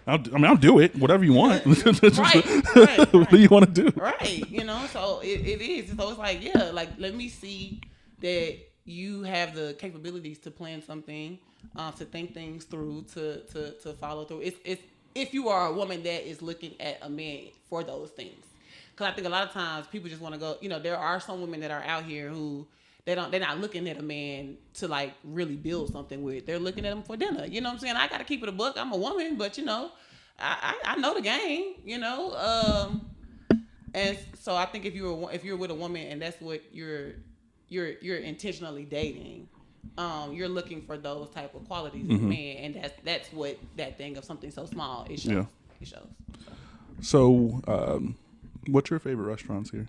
I'll do it. Whatever you want. Right. What do you want to do? Right. So it is. So it's like, yeah, like, let me see that you have the capabilities to plan something, to think things through, to follow through. It's if you are a woman that is looking at a man for those things. Because I think a lot of times people just want to go, there are some women that are out here who, they're not looking at a man to like really build something with. They're looking at him for dinner. You know what I'm saying? I got to keep it a buck. I'm a woman, but I know the game. And so I think if you're with a woman and that's what you're intentionally dating, you're looking for those type of qualities in a man, and that's what that thing of something so small it shows. Yeah. It shows. So, what's your favorite restaurants here?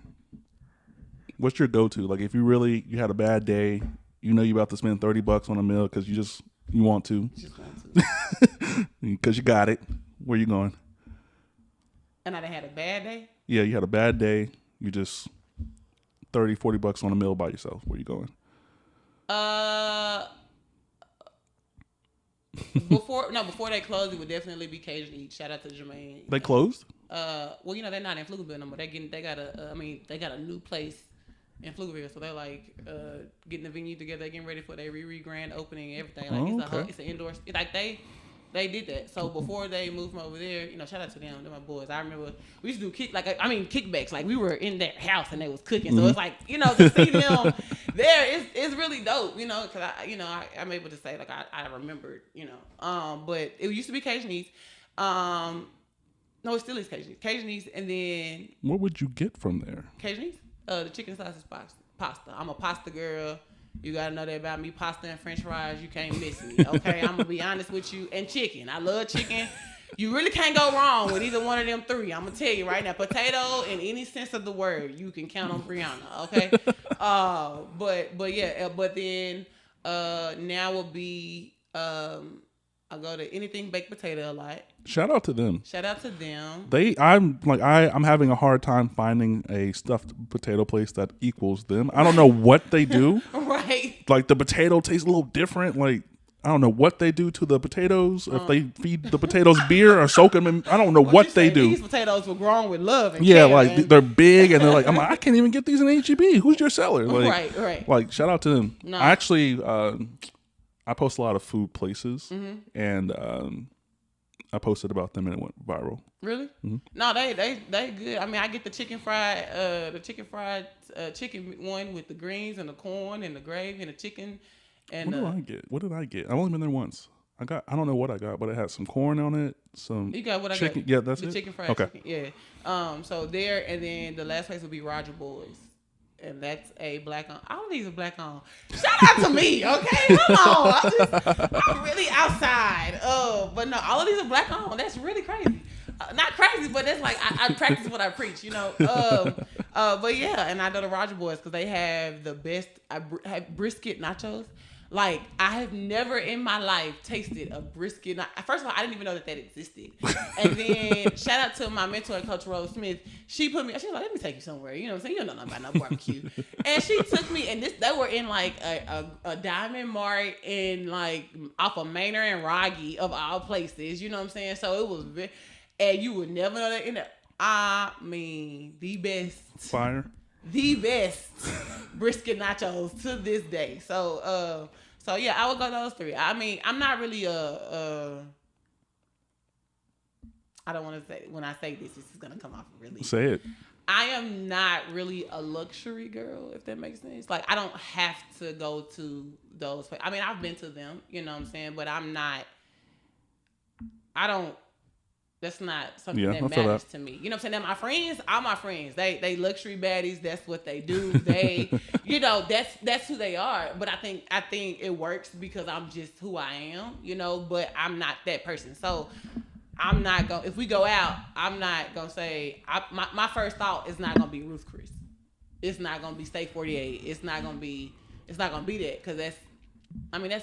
What's your go-to? Like, if you had a bad day, you're about to spend $30 on a meal because you want to. Because you got it. Where you going? And I done had a bad day? Yeah, you had a bad day. You just $30-$40 on a meal by yourself. Where you going? Before they closed, it would definitely be Cajun Eats. Shout out to Jermaine. They closed? Well, they're not in Pflugerville no more. They got a new place in Pflugerville, so they're like getting the venue together, getting ready for their grand opening and everything. Like it's an indoor. Like they did that. So before they moved from over there, shout out to them. They're my boys. I remember we used to do kickbacks. Like we were in their house and they was cooking. So it's like to see them there, it's really dope. Because I'm able to say like I remembered. But it used to be Cajun Eats. No, it still is Cajun Eats. Cajun Eats, and then what would you get from there? Cajun Eats. The chicken sausage pasta. I'm a pasta girl. You gotta know that about me. Pasta and French fries. You can't miss me. Okay, I'm gonna be honest with you. And chicken. I love chicken. You really can't go wrong with either one of them three. I'm gonna tell you right now. Potato, in any sense of the word, you can count on Briana. Okay. But then now will be I go to anything baked potato a lot. Shout out to them. I'm having a hard time finding a stuffed potato place that equals them. I don't know what they do. Right. Like the potato tastes a little different. Like I don't know what they do to the potatoes. If they feed the potatoes beer or soak them in, I don't know what they do. These potatoes were grown with love and care. Like they're big and they're like, I can't even get these in HEB. Who's your seller? Like, right. Like shout out to them. No. I actually I post a lot of food places and I posted about them and it went viral. Really? Mm-hmm. No, they good. I mean, I get the chicken fried chicken one with the greens and the corn and the gravy and the chicken. And what did I get? I've only been there once. I don't know what I got, but it had some corn on it, some You got what chicken. I got? Yeah, that's the it. chicken fried chicken. Yeah. So there, and then the last place would be Roger Boys. And that's a black on. All of these are black on. Shout out to me, okay? Hold on. I'm really outside. But no, all of these are black on. That's really crazy. Not crazy, but that's like I practice what I preach, you know. But yeah, and I know the Roger Boys because they have the best have brisket nachos. Like, I have never in my life tasted a brisket. First of all, I didn't even know that existed. And then, shout out to my mentor and Coach Rose Smith. She was like, let me take you somewhere. You know what I'm saying? You don't know nothing about no barbecue. And she took me, and they were in like a Diamond Mart in like off of Manor and Rogge of all places. You know what I'm saying? So it was and you would never know that in there. I mean, the best. Fire. The best brisket nachos to this day. So yeah, I would go those three. I mean, I'm not really I don't want to say, when I say this is gonna come off really. Say it. I am not really a luxury girl, if that makes sense. Like, I don't have to go to those places. I mean, I've been to them, you know what I'm saying, but that's not something that matters to me. You know what I'm saying? Now, my friends, all my friends, they luxury baddies. That's what they do. They, you know, that's who they are. But I think it works because I'm just who I am, you know, but I'm not that person. So I'm not going, if we go out, I'm not going to say, my first thought is not going to be Ruth Chris. It's not going to be Steak 48. It's not going to be that, because that's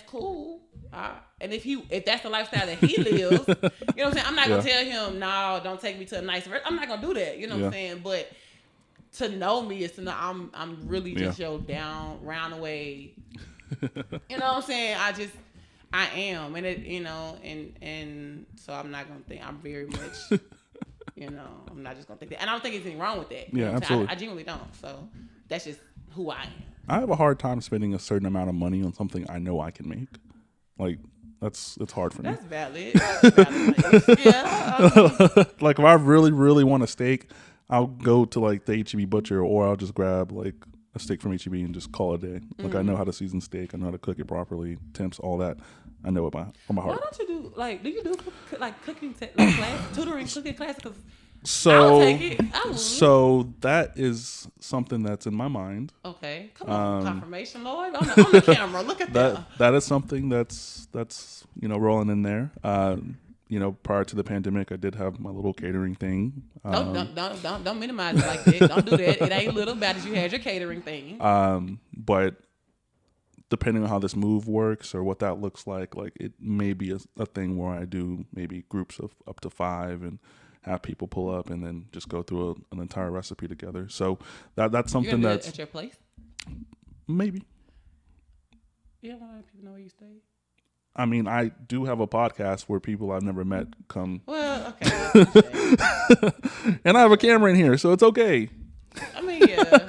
cool. And if that's the lifestyle that he lives, you know what I'm saying? I'm not going to tell him, no, don't take me to a nice restaurant. I'm not going to do that. You know what I'm saying? But to know me is to know I'm really just your down, round away. You know what I'm saying? I am. And it, you know, and so I'm not going to think, I'm very much, you know, I'm not just going to think that. And I don't think there's anything wrong with that. Yeah, absolutely. I genuinely don't. So that's just who I am. I have a hard time spending a certain amount of money on something I know I can make. Like, it's hard for me. That's valid. Yeah. Like, if I really, really want a steak, I'll go to like the HEB butcher, or I'll just grab like a steak from HEB and just call it a day. Like, I know how to season steak. I know how to cook it properly, temps, all that. I know it by heart. Why don't you do you do like cooking class, tutoring cooking classes? Cause So, I'll take it. So that is something that's in my mind. Okay, come on, confirmation, Lord, on the camera. Look at that. That is something that's rolling in there. Prior to the pandemic, I did have my little catering thing. Don't minimize it like that. Don't do that. It ain't little bad as you had your catering thing. But depending on how this move works or what that looks like it may be a thing where I do maybe groups of up to 5 and have people pull up and then just go through an entire recipe together. So that's something that's at your place. Maybe. Yeah, want to let people know where you stay. I mean, I do have a podcast where people I've never met come. Well, okay. And I have a camera in here, so it's okay. I mean, yeah,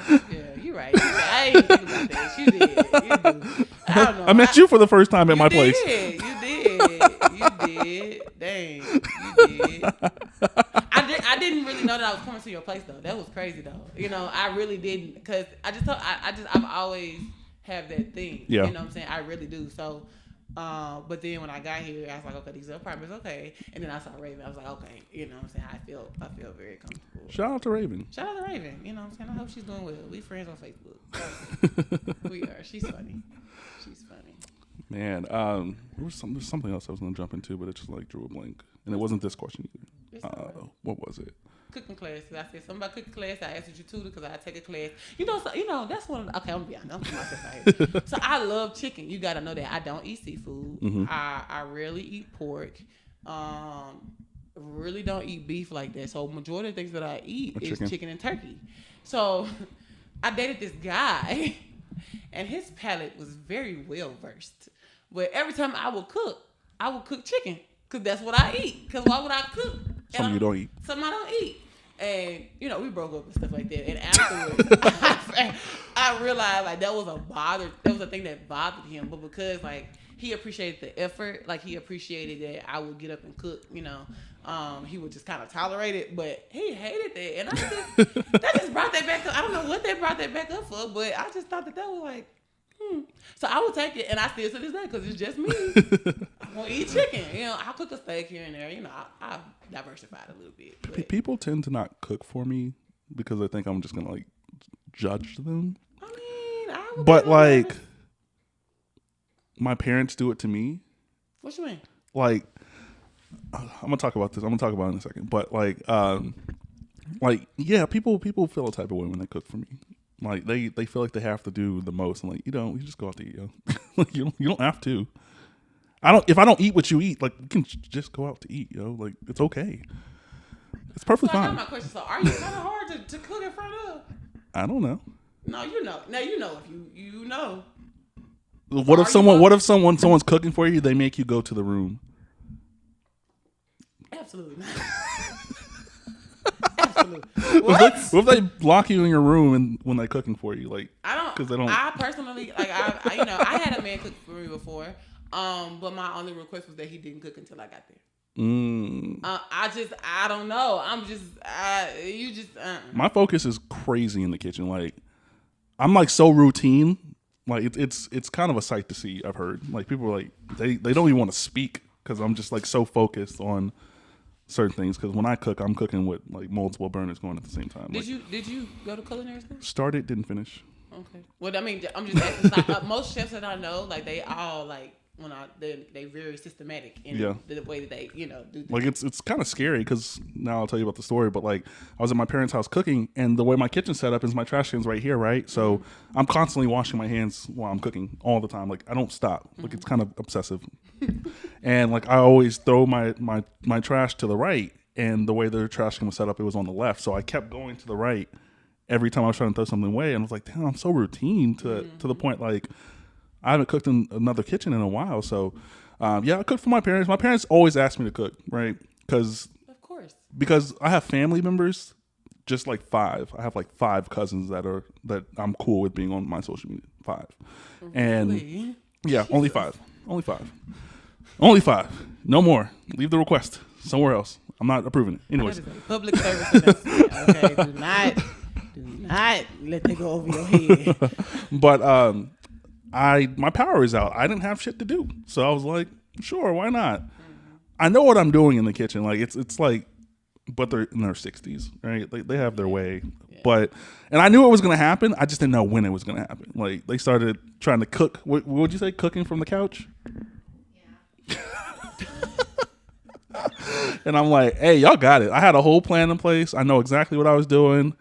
you're right. I ain't think about that. You did. I don't know. I met you for the first time at my place. You did. Dang, you did. I didn't really know that I was coming to your place though. That was crazy though. You know, I really didn't, because I've always have that thing. Yeah. You know what I'm saying? I really do. So. But then when I got here, I was like, okay, these are apartments, okay. And then I saw Raven. I was like, okay, you know what I'm saying? I feel very comfortable. Shout out to Raven. You know what I'm saying? I hope she's doing well. We friends on Facebook. We are. She's funny. Man, there's something else I was gonna jump into, but it just like drew a blank, and it wasn't this question either. What was it? Cooking classes. I said something about cooking class. I asked you tutor because I take a class. That's one. Okay, I'm gonna be honest. I'm putting myself out here. So I love chicken. You gotta know that I don't eat seafood. Mm-hmm. I rarely eat pork. Really don't eat beef like that. So majority of the things that I eat is chicken and turkey. So I dated this guy, and his palate was very well versed. But every time I would cook chicken because that's what I eat. Because why would I cook Something you don't eat? Something I don't eat. And, we broke up and stuff like that. And afterwards, I realized, like, that was a thing that bothered him. But because, like, he appreciated the effort, like, he appreciated that I would get up and cook, he would just kind of tolerate it. But he hated that. And that just brought that back up. I don't know what they brought that back up for, but I just thought that was like, So I would take it, and I still to this day because it's just me. I want to eat chicken. I'll cook a steak here and there. I've diversified a little bit. But. People tend to not cook for me because they think I'm just gonna like judge them. I mean, I would. But like, my parents do it to me. What you mean? Like, I'm gonna talk about this. I'm gonna talk about it in a second. But like, yeah, people feel a type of way when they cook for me. Like they feel like they have to do the most. And like, you just go out to eat, yo. Like you don't have to. If I don't eat what you eat, like you can just go out to eat, yo. Like it's okay. It's perfectly fine. I got my question. So are you kind of hard to cook in front of? I don't know. No, you know. Now you know if you know. What if someone's cooking for you? They make you go to the room. Absolutely not. Absolutely. What if they lock you in your room and when they're cooking for you? Like I don't. Because they don't. I personally like I had a man cook for me before. But my only request was that he didn't cook until I got there. I don't know. My focus is crazy in the kitchen. Like I'm like so routine. Like it's kind of a sight to see. I've heard like people are like they don't even want to speak because I'm just like so focused on certain things. Because when I cook, I'm cooking with like multiple burners going at the same time. Did you go to culinary school? Started, didn't finish. Okay. Well, I mean, I'm just asking. Like, most chefs that I know, like they all like they very systematic in the way that they do things. Like it's kind of scary because now I'll tell you about the story. But like I was at my parents' house cooking, and the way my kitchen's set up is my trash can's right here, right? So I'm constantly washing my hands while I'm cooking all the time. Like I don't stop. Like it's kind of obsessive. And like I always throw my trash to the right, and the way the trash can was set up, it was on the left. So I kept going to the right every time I was trying to throw something away, and I was like, damn, I'm so routine to the point like. I haven't cooked in another kitchen in a while, so I cook for my parents. My parents always ask me to cook, right? Because I have family members, just like 5. I have like 5 cousins that I'm cool with being on my social media. 5, and yeah, only 5, only 5, no more. Leave the request somewhere else. I'm not approving it. Anyways, public service announcement. Okay, do not let that go over your head. But my power is out. I didn't have shit to do, so I was like, sure, why not? I know what I'm doing in the kitchen. Like it's like, but they're in their 60s, right? They have their way, and I knew it was gonna happen. I just didn't know when it was gonna happen. Like they started trying to cook. What would you say? Cooking from the couch? Yeah. And I'm like, hey, y'all got it. I had a whole plan in place. I know exactly what I was doing.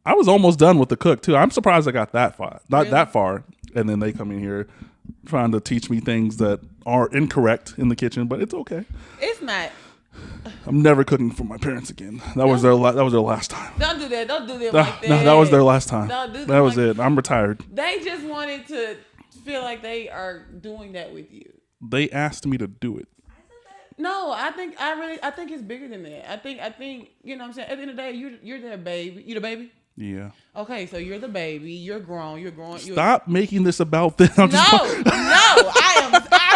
I was almost done with the cook too. I'm surprised I got that far. That far. And then they come in here trying to teach me things that are incorrect in the kitchen, but it's okay. It's not. I'm never cooking for my parents again. That was their last time. Don't do that. Don't do them like that. No, that was their last time. Don't do them that was like it. I'm retired. They just wanted to feel like they are doing that with you. They asked me to do it. No, I think it's bigger than that. I think you know what I'm saying. At the end of the day, you're their baby. You the baby. Yeah. Okay, so you're the baby. You're grown. Stop making this about them. I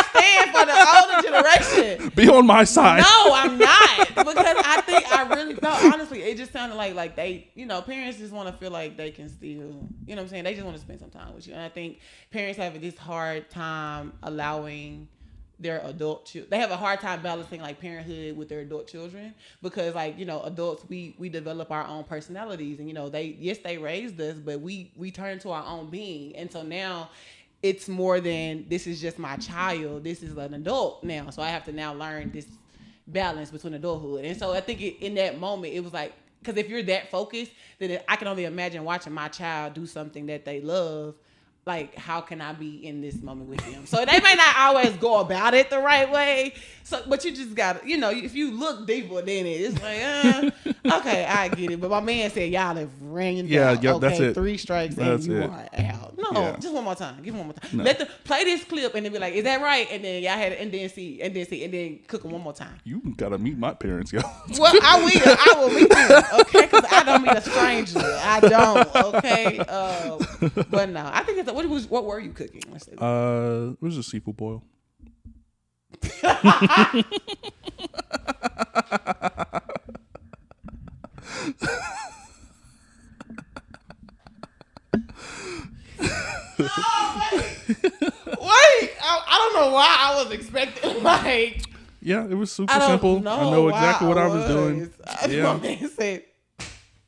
stand for the older generation. Be on my side. No, I'm not, because honestly, it just sounded like they, parents just want to feel like they can still, you know what I'm saying? They just want to spend some time with you. And I think parents have this hard time allowing their adult children. They have a hard time balancing like parenthood with their adult children, because adults, we develop our own personalities, and they raised us, but we turn to our own being. And so now it's more than, this is just my child, this is an adult now, so I have to now learn this balance between adulthood. And so I think in that moment it was like, because if you're that focused, then I can only imagine watching my child do something that they love. Like, how can I be in this moment with them? So they may not always go about it the right way. So, but you just got to, if you look deeper than it, it's like, okay, I get it. But my man said, y'all have ran down. Yeah, okay, that's it. 3 strikes and you are out. No, just one more time. Give him one more time. No. Let them play this clip and then be like, is that right? And then y'all had it, and then cook them one more time. You got to meet my parents, yo. Well, I will meet them, okay? Because I don't meet a stranger. I don't, okay? But no, I think it's what were you cooking? It was a seafood boil. expecting like. Yeah, it was super I simple. know I know exactly what I was doing. Yeah. My man said,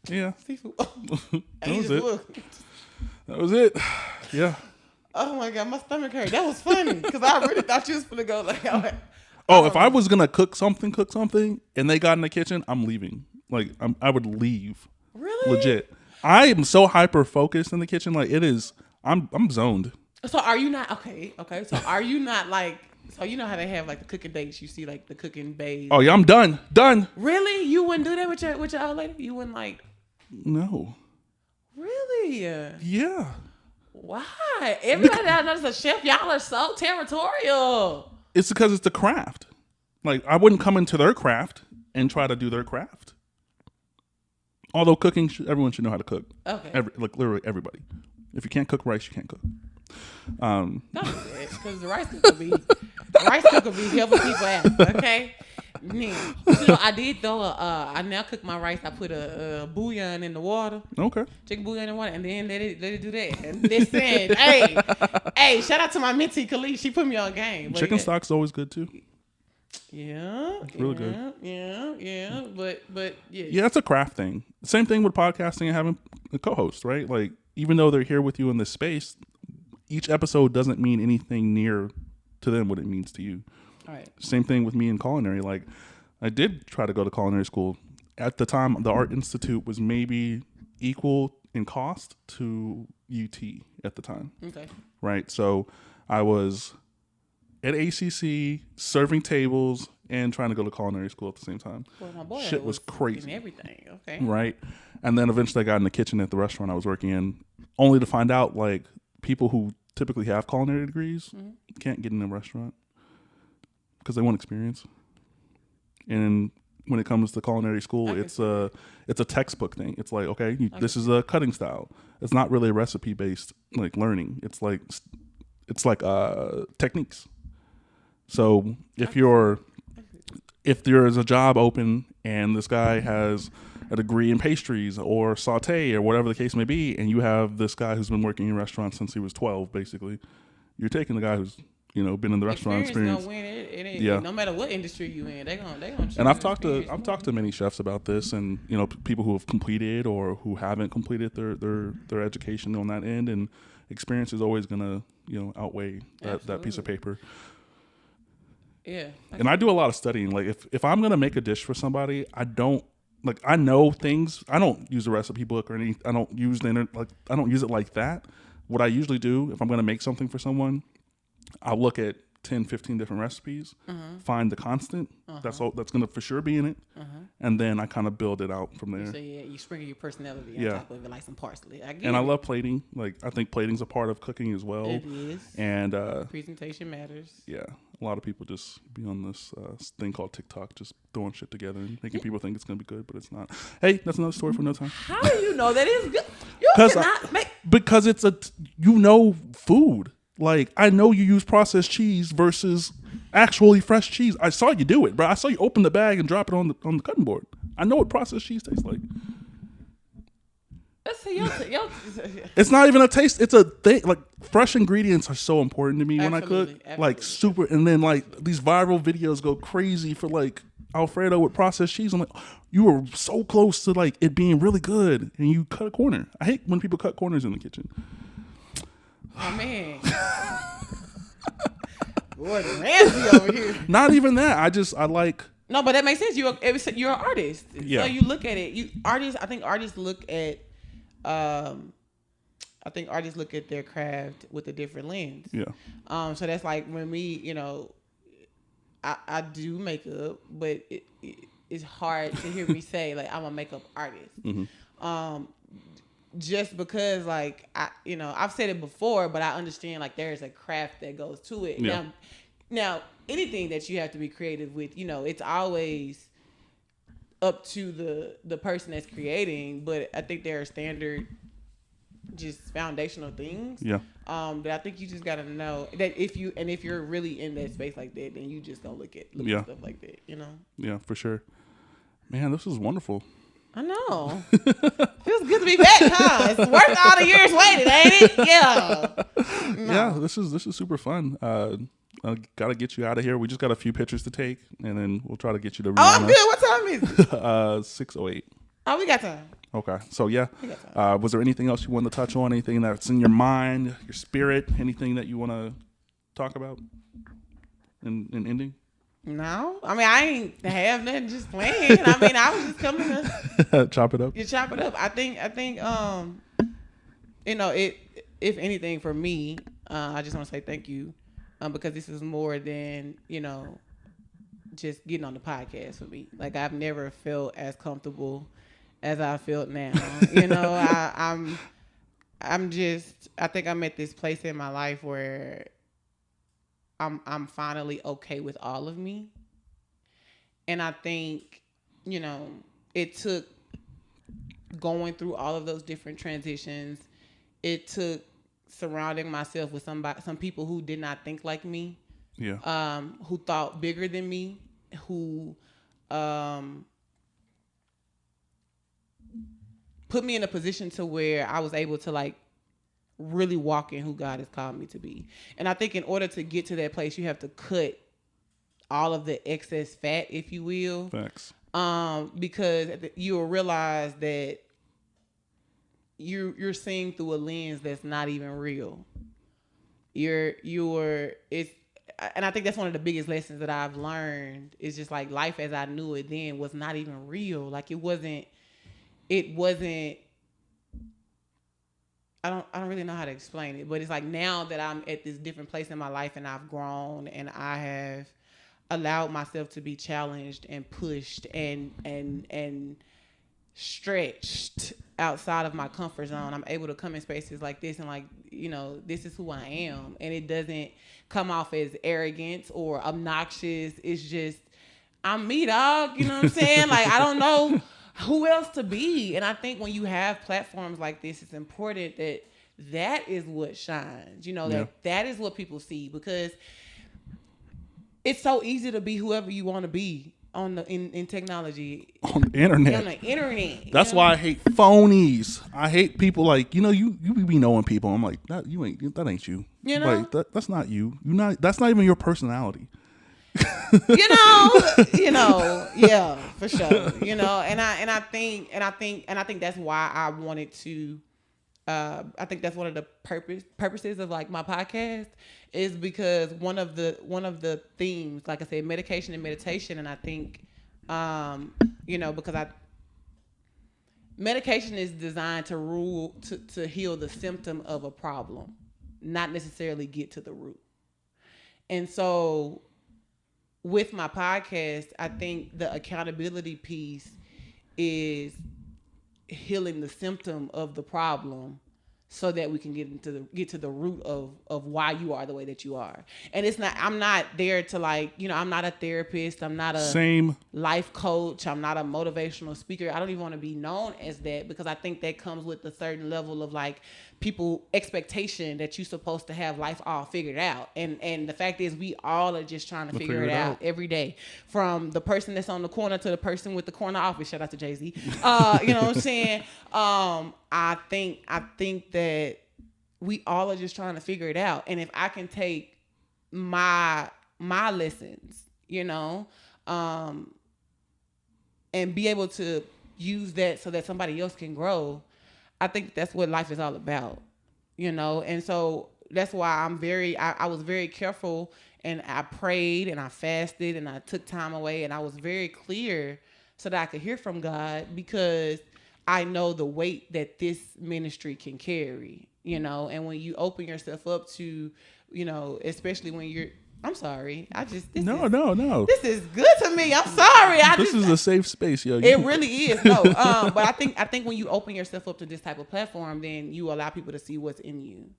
yeah. seafood. That was it. That was it. Yeah. Oh my God, my stomach hurt. That was funny because I really thought you was gonna go like. If I was gonna cook something, and they got in the kitchen, I'm leaving. Like I would leave. Really? Legit. I am so hyper focused in the kitchen. Like it is. I'm zoned. So are you not okay? So are you not like? So you know how they have like the cooking dates? You see like the cooking bays. Oh yeah, I'm done. Done. Really? You wouldn't do that with your old lady? You wouldn't like? No. Really? Yeah. Why? Everybody that knows a chef, y'all are so territorial. It's because it's the craft. Like I wouldn't come into their craft and try to do their craft. Although cooking, everyone should know how to cook. Okay. Literally everybody. If you can't cook rice, you can't cook. Don't do that because the rice cook will be helping people out. Okay. Now, I did though. I now cook my rice. I put a bouillon in the water. Okay. Chicken bouillon in the water, and then let it do that. And listen, hey, shout out to my mentee Khalid. She put me on game. Chicken stock's always good too. Yeah, it's really good. Yeah, but yeah. Yeah, it's a craft thing. Same thing with podcasting and having a co-host, right? Like even though they're here with you in this space, each episode doesn't mean anything near to them what it means to you. All right. Same thing with me in culinary. Like I did try to go to culinary school. At the time, the Art Institute was maybe equal in cost to UT at the time. Okay. Right. So I was at ACC serving tables and trying to go to culinary school at the same time. Well, my boy Shit was crazy. Everything. Okay. Right. And then eventually I got in the kitchen at the restaurant I was working in, only to find out like people who typically have culinary degrees can't get in a restaurant because they want experience. And when it comes to culinary school, it's a textbook thing. It's like, okay, this is a cutting style. It's not really a recipe based like learning. It's like techniques. So if there is a job open and this guy has a degree in pastries or saute or whatever the case may be, and you have this guy who's been working in restaurants since he was 12, basically, you're taking the guy who's been in the restaurant experience. Gonna win it. Yeah. No matter what industry you in, they gonna. And I've talked to many chefs about this, and people who have completed or who haven't completed their education on that end, and experience is always gonna outweigh that piece of paper. Yeah. And I do a lot of studying. Like if I'm gonna make a dish for somebody, I know things. I don't use a recipe book or anything. I don't use the internet. Like I don't use it like that. What I usually do if I'm gonna make something for someone, I'll look at 10, 15 different recipes, find the constant that's going to for sure be in it, and then I kind of build it out from there. So you sprinkle your personality on top of it, like some parsley. I love plating. Like I think plating's a part of cooking as well. It is. And presentation matters. Yeah, a lot of people just be on this thing called TikTok, just throwing shit together and making people think it's going to be good, but it's not. Hey, that's another story for another time. How do you know that is good? You cannot make because it's food. Like, I know you use processed cheese versus actually fresh cheese. I saw you do it, bro. I saw you open the bag and drop it on the cutting board. I know what processed cheese tastes like. It's not even a taste. It's a thing. Like, fresh ingredients are so important to me when I cook. Absolutely. Like, super. And then, like, these viral videos go crazy for, like, Alfredo with processed cheese. I'm like, you were so close to, like, it being really good. And you cut a corner. I hate when people cut corners in the kitchen. Oh man, Gordon Ramsay over here. Not even that. I like. No, but that makes sense. You're an artist. Yeah. So you look at it. I think artists look at. I think artists look at their craft with a different lens. Yeah. So that's like when we, I do makeup, but it's hard to hear me say like I'm a makeup artist. Mm-hmm. Just because like I've said it before, but I understand like there is a craft that goes to it. Yeah. Now anything that you have to be creative with, it's always up to the person that's creating, but I think there are standard just foundational things. Yeah. That I think you just gotta know that if you're really in that space like that, then you just gonna look at stuff like that, Yeah, for sure. Man, this is wonderful. I know. Feels good to be back, huh? It's worth all the years waited, ain't it? Yeah. No. Yeah, this is super fun. Gotta get you out of here. We just got a few pictures to take, and then we'll try to get you to Rihanna. Oh, I'm good. What time is it? 6:08. Oh, we got time. Okay, so yeah, was there anything else you wanted to touch on? Anything that's in your mind, your spirit, anything that you want to talk about in ending? No, I mean I ain't have nothing. Just playing. I mean I was just coming to chop it up. You chop it up. I think it. If anything, for me, I just want to say thank you, because this is more than just getting on the podcast for me. Like I've never felt as comfortable as I felt now. I think I'm at this place in my life where I'm finally okay with all of me. And I think, it took going through all of those different transitions. It took surrounding myself with some people who did not think like me. Yeah. Who thought bigger than me, who put me in a position to where I was able to really walk in who God has called me to be. And I think in order to get to that place, you have to cut all of the excess fat, if you will. Facts. Because you will realize that you're seeing through a lens that's not even real. And I think that's one of the biggest lessons that I've learned is just like life as I knew it then was not even real. Like it wasn't. I don't really know how to explain it, but it's like now that I'm at this different place in my life and I've grown and I have allowed myself to be challenged and pushed and stretched outside of my comfort zone. I'm able to come in spaces like this and this is who I am, and it doesn't come off as arrogance or obnoxious. It's just I'm me, dog. You know what I'm saying? Like I don't know who else to be. And I think when you have platforms like this, it's important that is what shines. That is what people see, because it's so easy to be whoever you want to be in technology. On the internet. On the internet. That's why I hate phonies. I hate people you be knowing people. I'm like, that ain't you. Like that's not you. That's not even your personality. Yeah, for sure. And I think that's why I wanted to. I think that's one of the purposes of my podcast is because one of the themes, like I said, medication and meditation, and I think, because medication is designed to heal the symptom of a problem, not necessarily get to the root. And so with my podcast, I think the accountability piece is healing the symptom of the problem so that we can get to the root of why you are the way that you are. And I'm not there to I'm not a therapist. I'm not a life coach. I'm not a motivational speaker. I don't even want to be known as that, because I think that comes with a certain level of people expectation that you're supposed to have life all figured out. And the fact is we all are just trying to figure it out every day, from the person that's on the corner to the person with the corner office. Shout out to Jay-Z. You know what I'm saying? I think that we all are just trying to figure it out. And if I can take my lessons, and be able to use that so that somebody else can grow, I think that's what life is all about, And so that's why I was very careful, and I prayed and I fasted and I took time away, and I was very clear so that I could hear from God, because I know the weight that this ministry can carry, and when you open yourself up to, especially when you're, I'm sorry. No. This is good to me. I'm sorry. This is a safe space, yo. It really is. No, but I think when you open yourself up to this type of platform, then you allow people to see what's in you.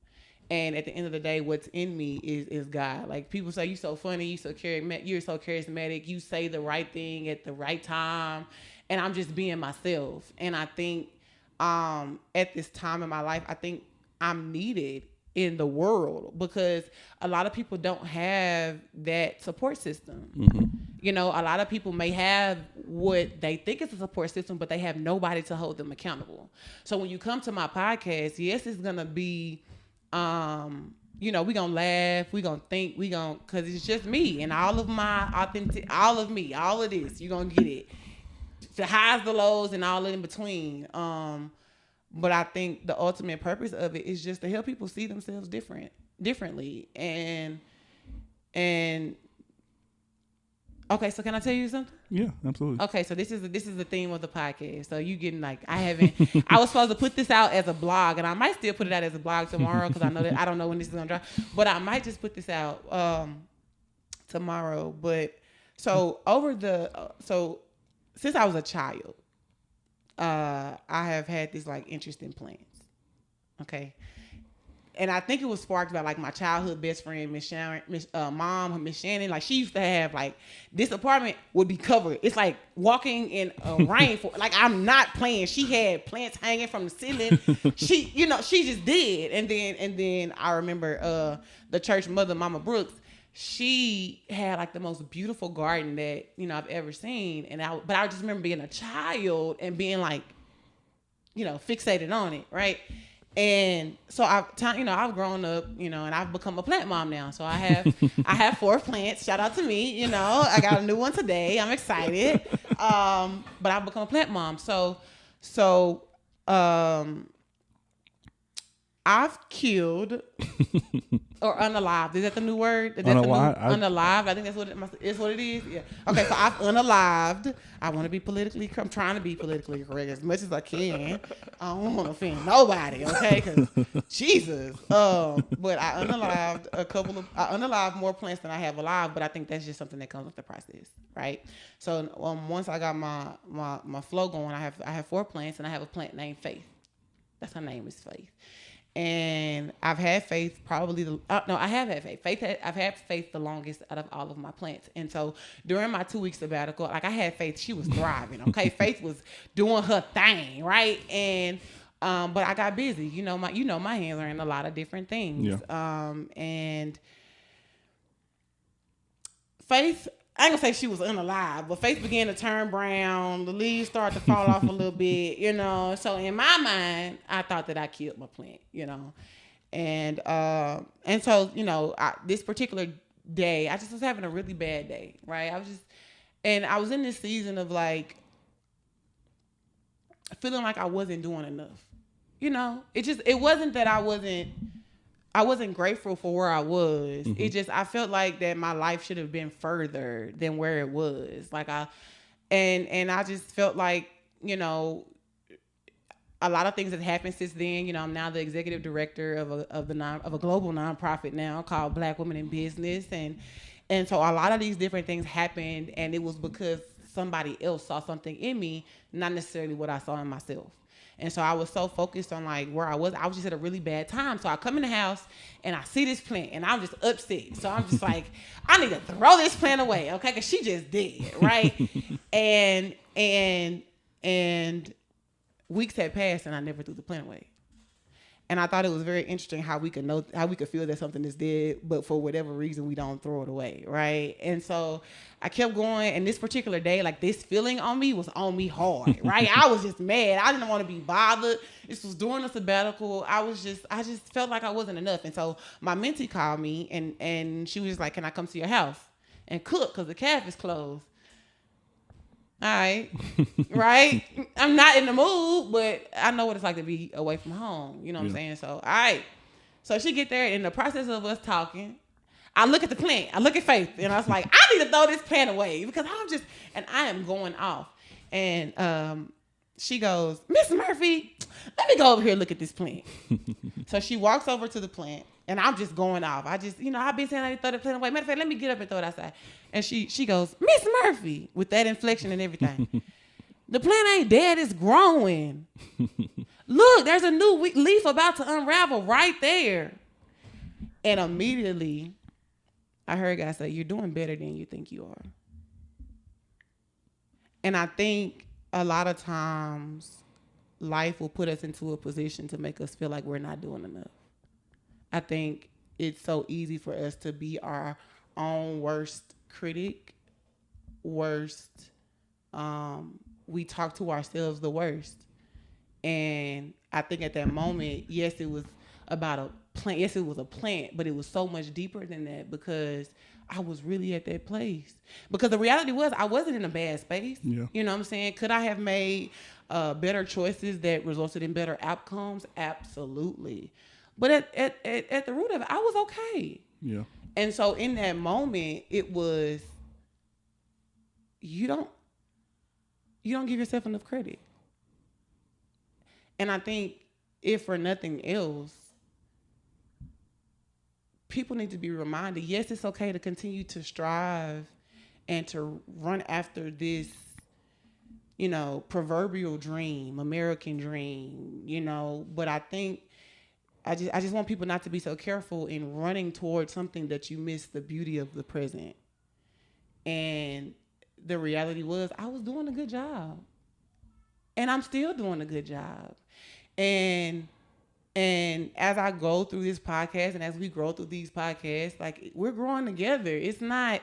And at the end of the day, what's in me is God. Like people say, you're so funny, you're so charismatic, you say the right thing at the right time, and I'm just being myself. And I think at this time in my life, I think I'm needed in the world, because a lot of people don't have that support system. Mm-hmm. A lot of people may have what they think is a support system, but they have nobody to hold them accountable. So when you come to my podcast, yes, it's going to be we gonna laugh, we gonna think, cause it's just me and all of my authentic, all of me, all of this. You gonna get it, the highs, the lows, and all in between. But I think the ultimate purpose of it is just to help people see themselves differently, and okay. So can I tell you something? Yeah, absolutely. Okay, so this is the theme of the podcast. So you getting like I was supposed to put this out as a blog, and I might still put it out as a blog tomorrow because I know that I don't know when this is gonna drop, but I might just put this out tomorrow. But so since I was a child, I have had this like interest in plants. Okay. And I think it was sparked by like my childhood best friend, Miss Shannon, Miss Shannon. Like she used to have like this apartment would be covered. It's like walking in a rainforest. Like I'm not playing. She had plants hanging from the ceiling. She just did. And then I remember the church mother, Mama Brooks. She had like the most beautiful garden that I've ever seen. But I just remember being a child and being like, fixated on it, right? And so I've grown up, and I've become a plant mom now. So I have 4 plants. Shout out to me, I got a new one today. I'm excited. But I've become a plant mom. So I've killed or unalived. Is that the new word? Unalived. I think that's what it is. Yeah. Okay, so I've unalived. I want to be I'm trying to be politically correct as much as I can. I don't want to offend nobody, okay? Because Jesus. But I unalived more plants than I have alive, but I think that's just something that comes with the process, right? So once I got my flow going, I have 4 plants, and I have a plant named Faith. That's her name is Faith. And I've had Faith I have had Faith. I've had Faith the longest out of all of my plants. And so during my 2 week sabbatical, like I had Faith, she was thriving. Okay, Faith was doing her thing, right? And but I got busy. My hands are in a lot of different things. Yeah. And Faith, I ain't gonna say she was unalive, but Faith began to turn brown. The leaves started to fall off a little bit, So in my mind, I thought that I killed my plant, And so, this particular day, I just was having a really bad day, right? I was in this season of like feeling like I wasn't doing enough. It wasn't that I wasn't grateful for where I was. Mm-hmm. I felt like that my life should have been further than where it was. Like I just felt like, a lot of things have happened since then. I'm now the executive director of a global nonprofit now called Black Women in Business. And so a lot of these different things happened, and it was because somebody else saw something in me, not necessarily what I saw in myself. And so I was so focused on like where I was just at a really bad time. So I come in the house and I see this plant and I'm just upset. So I'm just like, I need to throw this plant away, okay? Because she just did, right? and weeks had passed and I never threw the plant away. And I thought it was very interesting how we could feel that something is dead, but for whatever reason we don't throw it away, right? And so I kept going, and this particular day, like this feeling on me was on me hard, right? I was just mad. I didn't want to be bothered. This was during a sabbatical. I just felt like I wasn't enough. And so my mentee called me, and she was just like, "Can I come to your house and cook? Because the cafe is closed." All right. Right? I'm not in the mood, but I know what it's like to be away from home. You know what I'm saying? So, all right. So she get there, in the process of us talking, I look at the plant. I look at Faith, and I was like, I need to throw this plant away because I am going off. And she goes, "Miss Murphy, let me go over here and look at this plant." So she walks over to the plant, and I'm just going off. I've been saying I need to throw the plant away. Matter of fact, let me get up and throw it outside. And she goes, "Miss Murphy," with that inflection and everything. "The plant ain't dead, it's growing. Look, there's a new leaf about to unravel right there." And immediately, I heard God say, "You're doing better than you think you are." And I think a lot of times life will put us into a position to make us feel like we're not doing enough. I think it's so easy for us to be our own worst critic, we talk to ourselves the worst. And I think at that moment, yes, it was about a plant. Yes, it was a plant, but it was so much deeper than that because I was really at that place. Because the reality was I wasn't in a bad space. Yeah. You know what I'm saying? Could I have made better choices that resulted in better outcomes? Absolutely. But at the root of it, I was okay. Yeah. And so in that moment, it was you don't give yourself enough credit. And I think if for nothing else, people need to be reminded, yes, it's okay to continue to strive and to run after this, proverbial dream, American dream, but I think I just want people not to be so careful in running towards something that you miss the beauty of the present. And the reality was I was doing a good job. And I'm still doing a good job. And as I go through this podcast and as we grow through these podcasts, like we're growing together. It's not,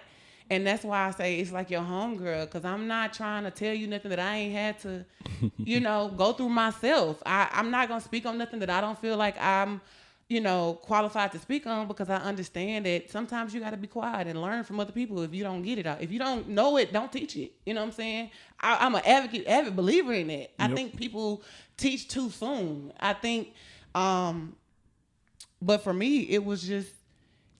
and that's why I say it's like your homegirl, because I'm not trying to tell you nothing that I ain't had to, go through myself. I'm not going to speak on nothing that I don't feel like I'm, qualified to speak on, because I understand that sometimes you got to be quiet and learn from other people if you don't get it out. If you don't know it, don't teach it. You know what I'm saying? I'm an avid believer in that. I think people teach too soon. I think, but for me, it was just,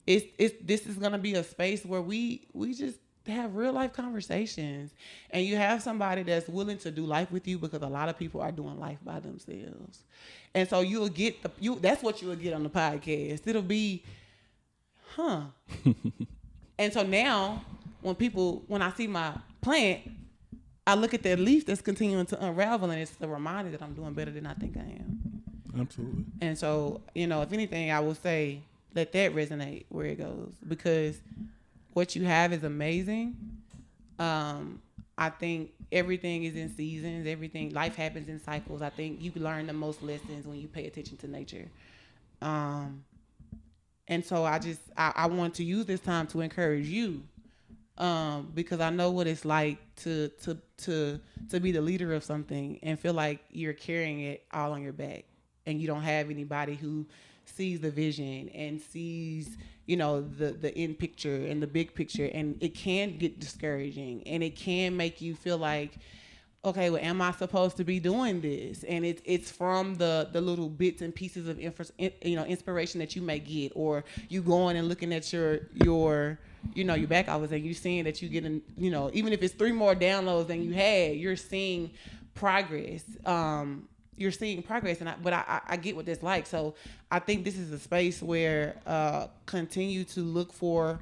this is gonna be a space where we just have real life conversations, and you have somebody that's willing to do life with you, because a lot of people are doing life by themselves, and so you'll get that's what you will get on the podcast. It'll be, and so now when I see my plant, I look at that leaf that's continuing to unravel, and it's a reminder that I'm doing better than I think I am. Absolutely. And so, if anything, I will say let that resonate where it goes, because what you have is amazing. I think everything is in seasons. Life happens in cycles. I think you learn the most lessons when you pay attention to nature. And so I want to use this time to encourage you, because I know what it's like to be the leader of something and feel like you're carrying it all on your back, and you don't have anybody who sees the vision and sees, the end picture and the big picture. And it can get discouraging, and it can make you feel like, okay, well, am I supposed to be doing this? And it's from the little bits and pieces of inspiration that you may get, or you going and looking at your back office, and you seeing that you getting, even if it's 3 more downloads than you had, you're seeing progress. But I get what that's like. So I think this is a space where continue to look for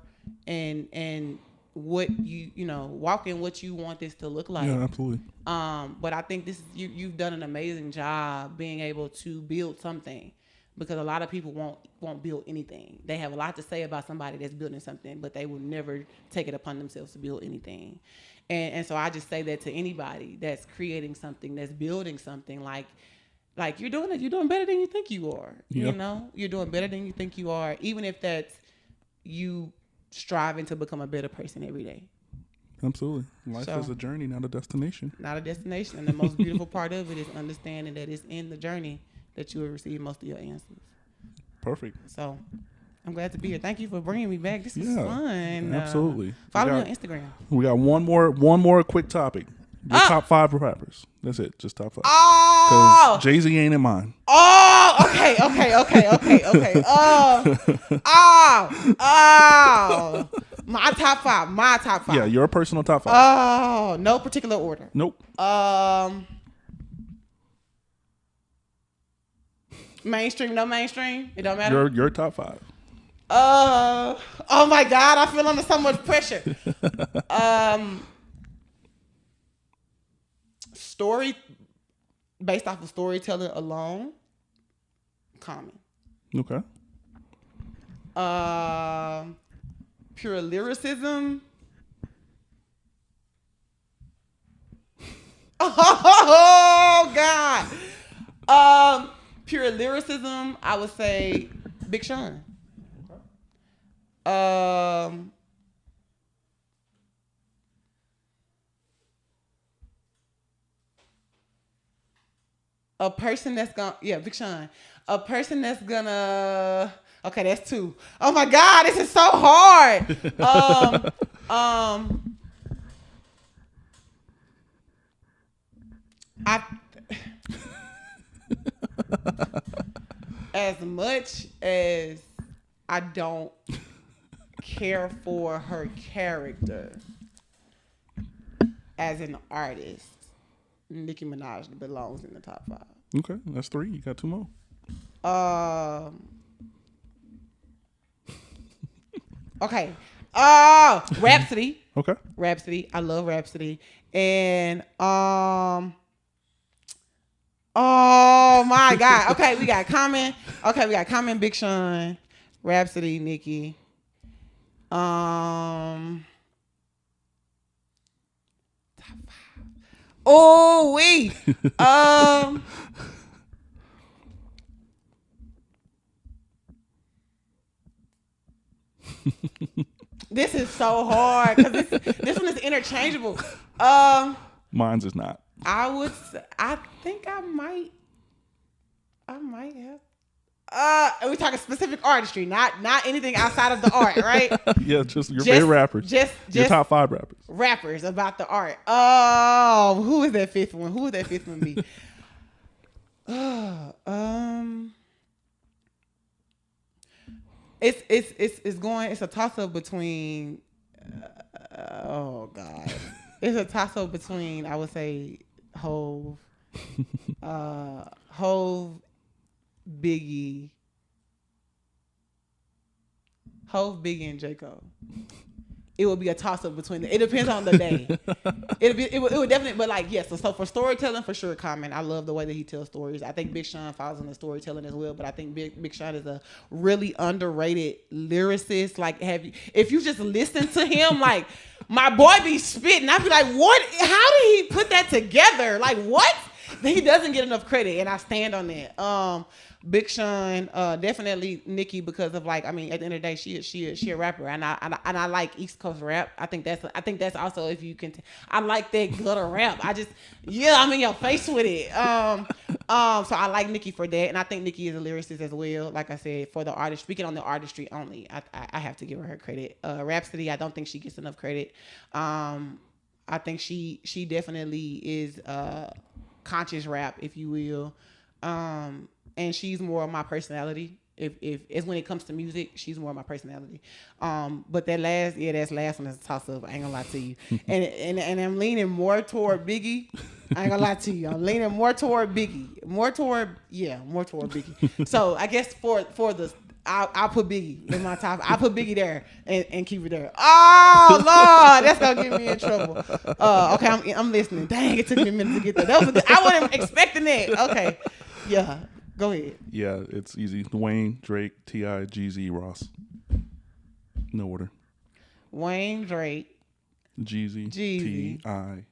and what walk in what you want this to look like. Yeah, absolutely. But I think this is you've done an amazing job being able to build something, because a lot of people won't build anything. They have a lot to say about somebody that's building something, but they will never take it upon themselves to build anything. And so I just say that to anybody that's creating something, that's building something, like you're doing it. You're doing better than you think you are. Yep. You're doing better than you think you are, even if that's you striving to become a better person every day. Absolutely. Life is a journey, not a destination. Not a destination. And the most beautiful part of it is understanding that it's in the journey that you will receive most of your answers. Perfect. So I'm glad to be here. Thank you for bringing me back. This is fun. Absolutely. Follow me on Instagram. We got one more quick topic. Your top 5 rappers. That's it. Just top 5. Oh! Because Jay-Z ain't in mine. Oh! Okay. My top 5. Yeah, your personal top 5. Oh, no particular order. Nope. Mainstream, no mainstream. It don't matter. Your top 5. Oh my God, I feel under so much pressure. Story based off of storytelling alone, Common. Okay. Pure lyricism. Oh God. Pure lyricism, I would say Big Sean. A person that's gonna, Big Sean. A person that's gonna Okay, that's 2. Oh my God, this is so hard. I as much as I don't care for her character as an artist, Nicki Minaj belongs in the top 5. Okay, that's 3. You got 2 more. Okay. Rhapsody. Okay. Rhapsody. I love Rhapsody. And oh my God. Okay, we got Common. Okay, we got Common, Big Sean, Rhapsody, Nicki. Top 5. Oh wait. This is so hard because this one is interchangeable. Mine's is not. I think I might have. We talking specific artistry, not anything outside of the art, right? Yeah, just your favorite rappers. Just your top 5 rappers. Rappers about the art. Oh, who is that 5th one? Who would that 5th one be? It's a toss up between. Oh God, it's a toss up between. I would say Hove, Biggie, and J. Cole. It would be a toss up between them. It depends on the day. It would definitely, but like yes. So for storytelling, for sure, Common. I love the way that he tells stories. I think Big Sean falls in the storytelling as well. But I think Big Sean is a really underrated lyricist. Like if you just listen to him, like my boy be spitting, I be like, what? How did he put that together? Like what? He doesn't get enough credit, and I stand on that. Big Sean, definitely Nicki because of like, I mean, at the end of the day, she a rapper, and I like East Coast rap. I think that's also if you can. I like that gutter rap. I'm in your face with it. So I like Nicki for that, and I think Nicki is a lyricist as well. Like I said, for the artist, speaking on the artistry only, I have to give her credit. Rhapsody, I don't think she gets enough credit. I think she definitely is conscious rap, if you will. And she's more of my personality. If it's when it comes to music, she's more of my personality. But that last one is a toss up. I ain't gonna lie to you. and I'm leaning more toward Biggie. I ain't gonna lie to you. I'm leaning more toward Biggie. More toward Biggie. So I guess for the I'll put Biggie in my top. I'll put Biggie there and keep it there. Oh Lord, that's gonna get me in trouble. Okay, I'm listening. Dang, it took me a minute to get there. I wasn't expecting that. Okay, yeah. Go ahead. Yeah, it's easy. Wayne, Drake, T.I., Jeezy, Ross. No order. Wayne, Drake, Jeezy, T.I.,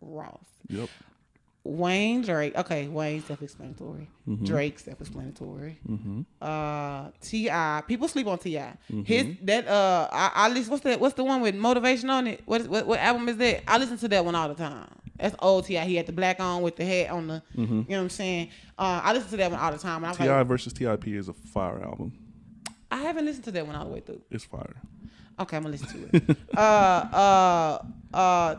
Ross. Yep. Wayne, Drake. Okay, Wayne, self-explanatory. Mm-hmm. Drake, self-explanatory. Mm-hmm. T.I. People sleep on T.I. Mm-hmm. I listen. What's the one with motivation on it? What album is that? I listen to that one all the time. That's old T.I. He had the black on with the hat on the. Mm-hmm. You know what I'm saying? I listen to that one all the time. And T.I. versus T.I.P. is a fire album. I haven't listened to that one all the way through. It's fire. Okay, I'm gonna listen to it.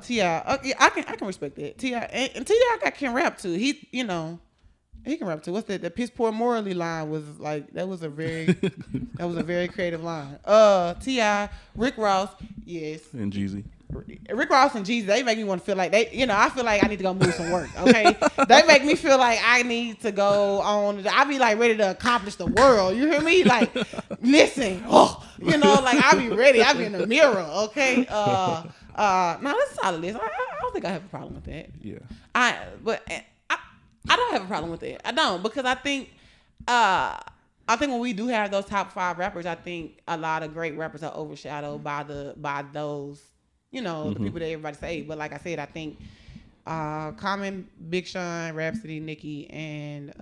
T.I. Okay, I can respect that. T.I. and T.I. can rap too. He can rap too. What's that? The piss poor morally line was like that was a very creative line. T.I. Rick Ross, yes. And Jeezy. Rick Ross and Jeezy, they make me want to feel like I feel like I need to go move some work. Okay, they make me feel like I need to go on. I be like ready to accomplish the world. You hear me? Like, listen, like I be ready. I be in the mirror. Okay. Now that's a solid list. I don't think I have a problem with that. Yeah. I don't have a problem with that. I don't because I think when we do have those top 5 rappers, I think a lot of great rappers are overshadowed by those. The people that everybody say. But like I said, I think Common, Big Sean, Rhapsody, Nicki, and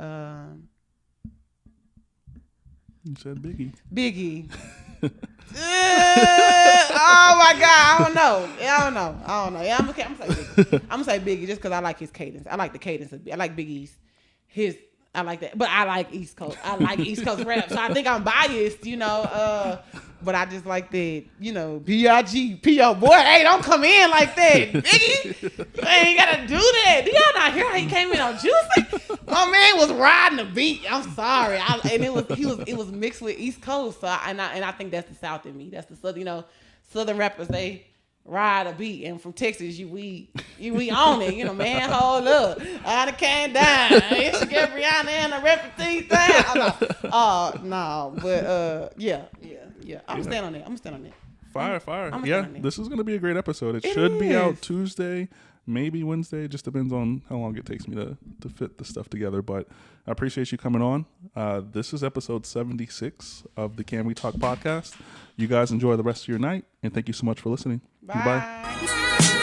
you said Biggie. Biggie. Oh my God, I don't know. Yeah, I'm gonna say Biggie. I'm gonna say Biggie just because I like his cadence. I like the cadence. I like Biggie's I like that. But I like East Coast. I like East Coast rap. So I think I'm biased, you know. But I just like that, you know, B-I-G-P-O. Boy, hey, don't come in like that, Biggie. You ain't got to do that. Do y'all not hear how he came in on Juicy? My man was riding the beat. I'm sorry. And it was mixed with East Coast. So I think that's the South in me. That's the Southern, you know, Southern rappers, they ride a beat, and from Texas, we on it, you know, man, hold up, I done came down, it's your girl Briana and the referee thing. No, but yeah, I'm gonna stand on that. Fire. Yeah, this is gonna be a great episode. It should be out Tuesday, maybe Wednesday. It just depends on how long it takes me to fit the stuff together. But I appreciate you coming on. This is episode 76 of the Can We Talk podcast. You guys enjoy the rest of your night, and thank you so much for listening. Bye.